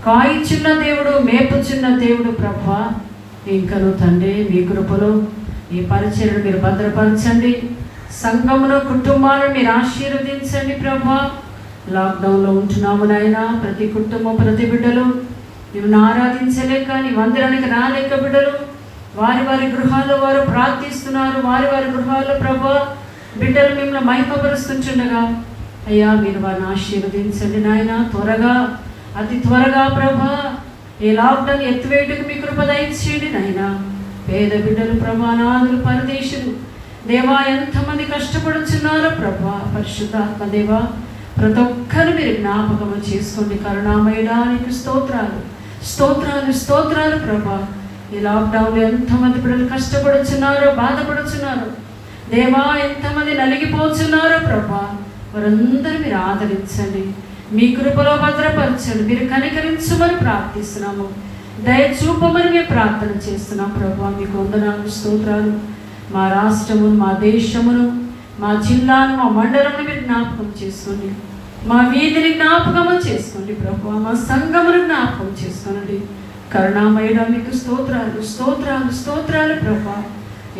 కాయిచున్న దేవుడు, మేపుచున్న దేవుడు ప్రభా. ఇంకను తండ్రి మీ కృపలో ఈ పరిచర్యను మీరు భద్రపరచండి. సంఘమును, కుటుంబాలను మీరు ఆశీర్వదించండి ప్రభా. లాక్డౌన్లో ఉంటున్నాము నాయన. ప్రతి కుటుంబం, ప్రతి బిడ్డలు నువ్వు ఆరాధించలేక, నీ మందిరానికి రాలేక బిడ్డలు వారి వారి గృహాల్లో వారు ప్రార్థిస్తున్నారు. వారి వారి గృహాల్లో ప్రభా బిడ్డలు మిమ్మల్ని మహిమపరుస్తుండగా అయ్యా మీరు వారిని ఆశీర్వదించండి నాయన. త్వరగా, అతి త్వరగా ప్రభా ఈ లాక్డౌన్ ఎత్తివేయటకు మీ కృప దయచేయండి నాయన. పేద బిడ్డలు ప్రభా, అనాథులు, పరదేశులు దేవా ఎంతమంది కష్టపడుచున్నారో ప్రభా. పరిశుద్ధాత్మ దేవా ప్రతి ఒక్కరు మీరు జ్ఞాపకము చేసుకోండి. కరుణామయుడా నీకు స్తోత్రాలు స్తోత్రాలు స్తోత్రాలు ప్రభా. ఈ లాక్డౌన్లో ఎంతమంది బిడ్డలు కష్టపడుచున్నారో, బాధపడుచున్నారో దేవా, ఎంతమంది నలిగిపోతున్నారో ప్రభా. వారందరూ మీరు ఆదరించండి, మీ కృపలో భద్రపరచండి, మీరు కనికరించమని ప్రార్థిస్తున్నాము. దయ చూపమని మేము ప్రార్థన చేస్తున్నాం ప్రభా. మీకు వందనాలు స్తోత్రాలు. మా రాష్ట్రమును, మా దేశమును, మా జిల్లాను, మా మండలంను మీరు జ్ఞాపకం చేసుకోండి. మా వీధిని జ్ఞాపకము చేసుకోండి ప్రభా. మా సంఘమును జ్ఞాపకం చేసుకోండి. కరుణామయుడా మీకు స్తోత్రాలు స్తోత్రాలు స్తోత్రాలు ప్రభా.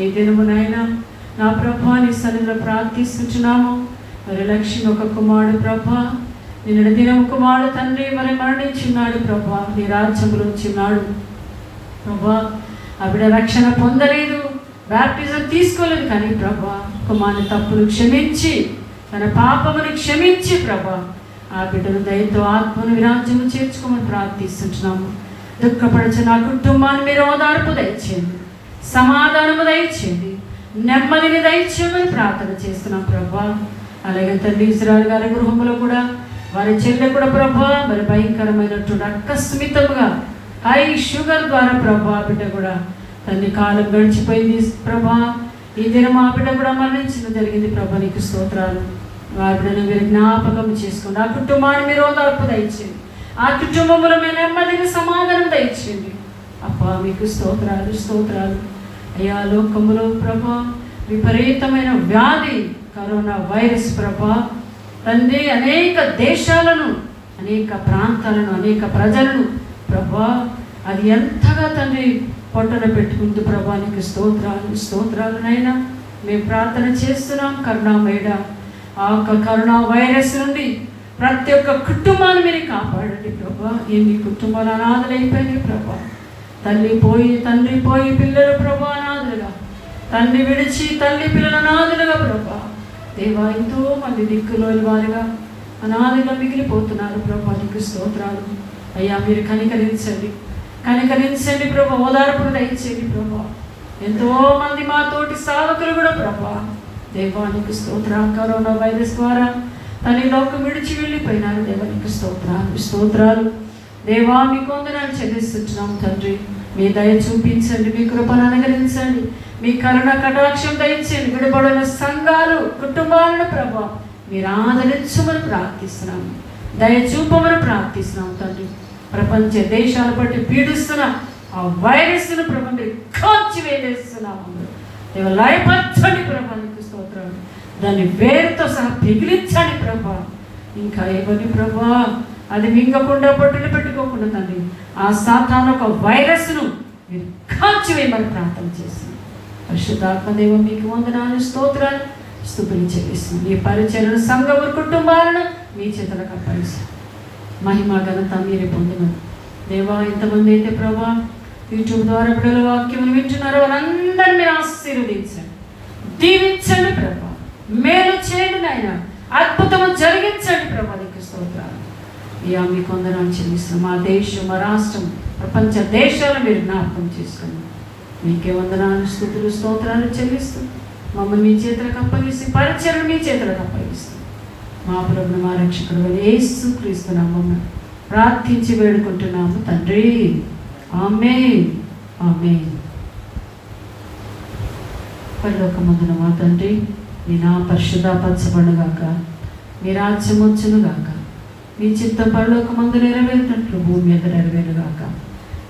ఏ దినమునైనా నా ప్రభా నీ సన్నిధిలో ప్రార్థిస్తున్నాము. మరి లక్ష్మి ఒక కుమారుడు ప్రభా నిన్న దినం కుమారుడు తండ్రి మరి మరణించున్నాడు ప్రభా, నీ రాజ్యంలో వచ్చినాడు ప్రభా. ఆవిడ రక్షణ పొందలేదు, బ్యాప్టిజం తీసుకోలేదు, కానీ ప్రభా కుమారుని తప్పులు క్షమించి తన పాపమును క్షమించి ప్రభా ఆ బిడ్డను దయతో ఆత్మను విరాజ్యము చేర్చుకోమని ప్రార్థిస్తుంటున్నాము. దుఃఖపడిచిన నా కుటుంబాన్ని మీరు ఓదార్పు దయచేయండి, సమాధానము దయచేయండి, నెమ్మదిని దయచేయమని ప్రార్థన చేస్తున్నాం ప్రభా. అలాగే తండ్రి ఇజ్రాయెల్ గారి గృహంలో కూడా వారి చెల్లె కూడా ప్రభా మరి భయంకరమైనటువంటి ఆకస్మితంగా హై షుగర్ ద్వారా ప్రభా బిడ్డ కూడా తల్లి కాలం గడిచిపోయింది ప్రభా. ఈ దినం ఆ బిడ్డ కూడా మరణించడం జరిగింది ప్రభా. నీకు స్తోత్రాలు. ఆ బిడ్డను మీరు జ్ఞాపకం చేసుకోండి, ఆ కుటుంబాన్ని మీరు ఓదార్పు దయచేయండి, ఆ కుటుంబంలో మీరు నెమ్మదిని సమాధానం దయచేయండి అప్పా. మీకు స్తోత్రాలు స్తోత్రాలు అయ్యా. లోకములో ప్రభా విపరీతమైన వ్యాధి కరోనా వైరస్ ప్రభా తండ్రి అనేక దేశాలను, అనేక ప్రాంతాలను, అనేక ప్రజలను ప్రభా అది ఎంతగా తండ్రి పొట్టన పెట్టుకుంటూ ప్రభా నీకు స్తోత్రాలు స్తోత్రాలు నైనా. మేము ప్రార్థన చేస్తున్నాం కరుణామయుడ, ఆ యొక్క కరోనా వైరస్ నుండి ప్రతి ఒక్క కుటుంబాన్ని మీరు కాపాడండి ప్రభా. ఎన్ని కుటుంబాలు అనాథలైపోయినాయి ప్రభా. తల్లి పోయి తండ్రి పోయి పిల్లలు ప్రభా అనాథలుగా, తండ్రి విడిచి తల్లి పిల్లలు అనాథలుగా ప్రభా. దేవా ఎంతో మంది దిక్కులోని వారుగా అనాథగా మిగిలిపోతున్నారు ప్రభా. నీకు స్తోత్రాలు అయ్యా. మీరు కనికరించండి కనికరించండి ప్రభా, ఓదార్పును దయచేయండి ప్రభా. ఎంతో మంది మా తోటి సేవకులు కూడా ప్రభా దేవా నీకు స్తోత్రం. కరోనా వైరస్ ద్వారా తన లోకం విడిచి వెళ్ళిపోయినారు దేవా. నీకు స్తోత్రాలు స్తోత్రాలు దేవా. మీకు వందనాలు చెల్లిస్తున్నాం తండ్రి. మీ దయ చూపించండి, మీ కృపను అనుగ్రహించండి, మీ కరుణ కటాక్షం దయచేయండి. విడబడిన సంఘాలు కుటుంబాలను ప్రభా మీరు ఆదరించమని ప్రార్థిస్తున్నాము, దయ చూపమని ప్రార్థిస్తున్నాం తండ్రి. ప్రపంచ దేశాల బట్టి పీడిస్తున్న ఆ వైరస్ను ప్రభా మీరు కాల్చి వేలేస్తున్నాము. లయపరచండి ప్రభా. నీకు స్తోత్రాలు. దాన్ని వేరుతో సహా పిగిలించండి ప్రభా. ఇంకా ఏమని ప్రభా అది మింగకుండా పొట్టులు పెట్టుకోకుండా తండ్రి ఆ సాతాను ఒక వైరస్ను మీరు కాల్చివేయమని ప్రార్థన చేస్తున్నాం. పరిశుద్ధాత్మదేవ మీకు వందనాలు స్తోత్రాలు స్తుతులు చెల్లిస్తున్నాం. ఈ పరిచర్యను సంఘము కుటుంబాలను మీ చేతులకు అప్పగిస్తాం. మహిమ ఘనత మీరే పొందినారు దేవా. ఎంతమంది అయితే ప్రభా యూట్యూబ్ ద్వారా బిడ్డల వాక్యం వింటున్నారో వాళ్ళందరినీ మీరు ఆశీర్వదించండి, దీవించండి ప్రభా. మేలు చేయండి నాయన, అద్భుతము జరిగించండి ప్రభా. నీకు స్తోత్రాలు అయ్యా. మీకు వందనాలు చెల్లిస్తున్నాం. మా దేశం, మా రాష్ట్రం, ప్రపంచ దేశాలు మీరు జ్ఞాపకం చేసుకోండి. మీకే వందనాలు స్తుతులు స్తోత్రాలు చెల్లిస్తూ మమ్మల్ని మీ చేతులకు అప్పగిస్తూ పరిచర్యను మీ చేతులకు అప్పగిస్తూ మా ప్రభువు మా రక్షకుడు యేసు క్రీస్తు నామమున ప్రార్థించి వేడుకుంటున్నాము తండ్రి. ఆమేన్ ఆమేన్. పరలోకమందున మా తండ్రి, మీ నా పరిశుద్ధపరచబడుగాక, మీ రాజ్యం వచ్చునుగాక, మీ చిత్తం పరలోకమందు నెరవేరినట్లు భూమి మీద నెరవేరుగాక.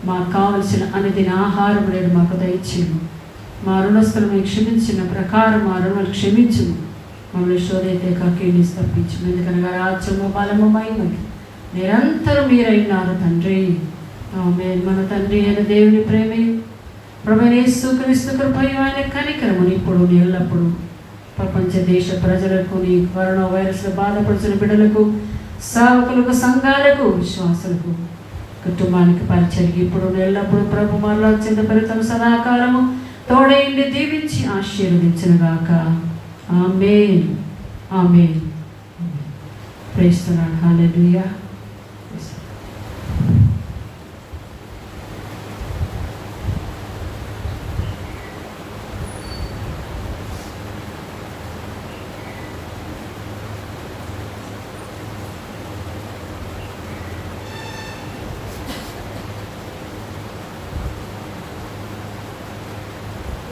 మాకు కావలసిన అనుదిన ఆహారం నేడు మాకు దయచేయము. మా రుణస్థులను క్షమించిన ప్రకారం మా రుణాలు క్షమించుము. మమ్మల్ని శోధైతే కీడిని తప్పించుము. ఎందుకనగా రాజ్యము బలము మహిమలు నిరంతరం మీరైనారు తండ్రి. ఆమేన్. మన తండ్రి అయిన దేవుని ప్రేమయు ప్రభువైన యేసుక్రీస్తు కృపయు ఆయన కనికరమును ఇప్పుడు ఎల్లప్పుడు ప్రపంచ దేశ ప్రజలకు, నీ కరోనా వైరస్లో బాధపడుతున్న బిడ్డలకు, సేవకులకు, సంఘాలకు, విశ్వాసులకు, కుటుంబానికి పరిచర్యకి ఇప్పుడు ఎల్లప్పుడు ప్రభు మరలా చింతపరితం సదాకాలము తోడైండి దీవించి ఆశీర్వదించునుగాక. Amen amen. Praise the Lord. Hallelujah.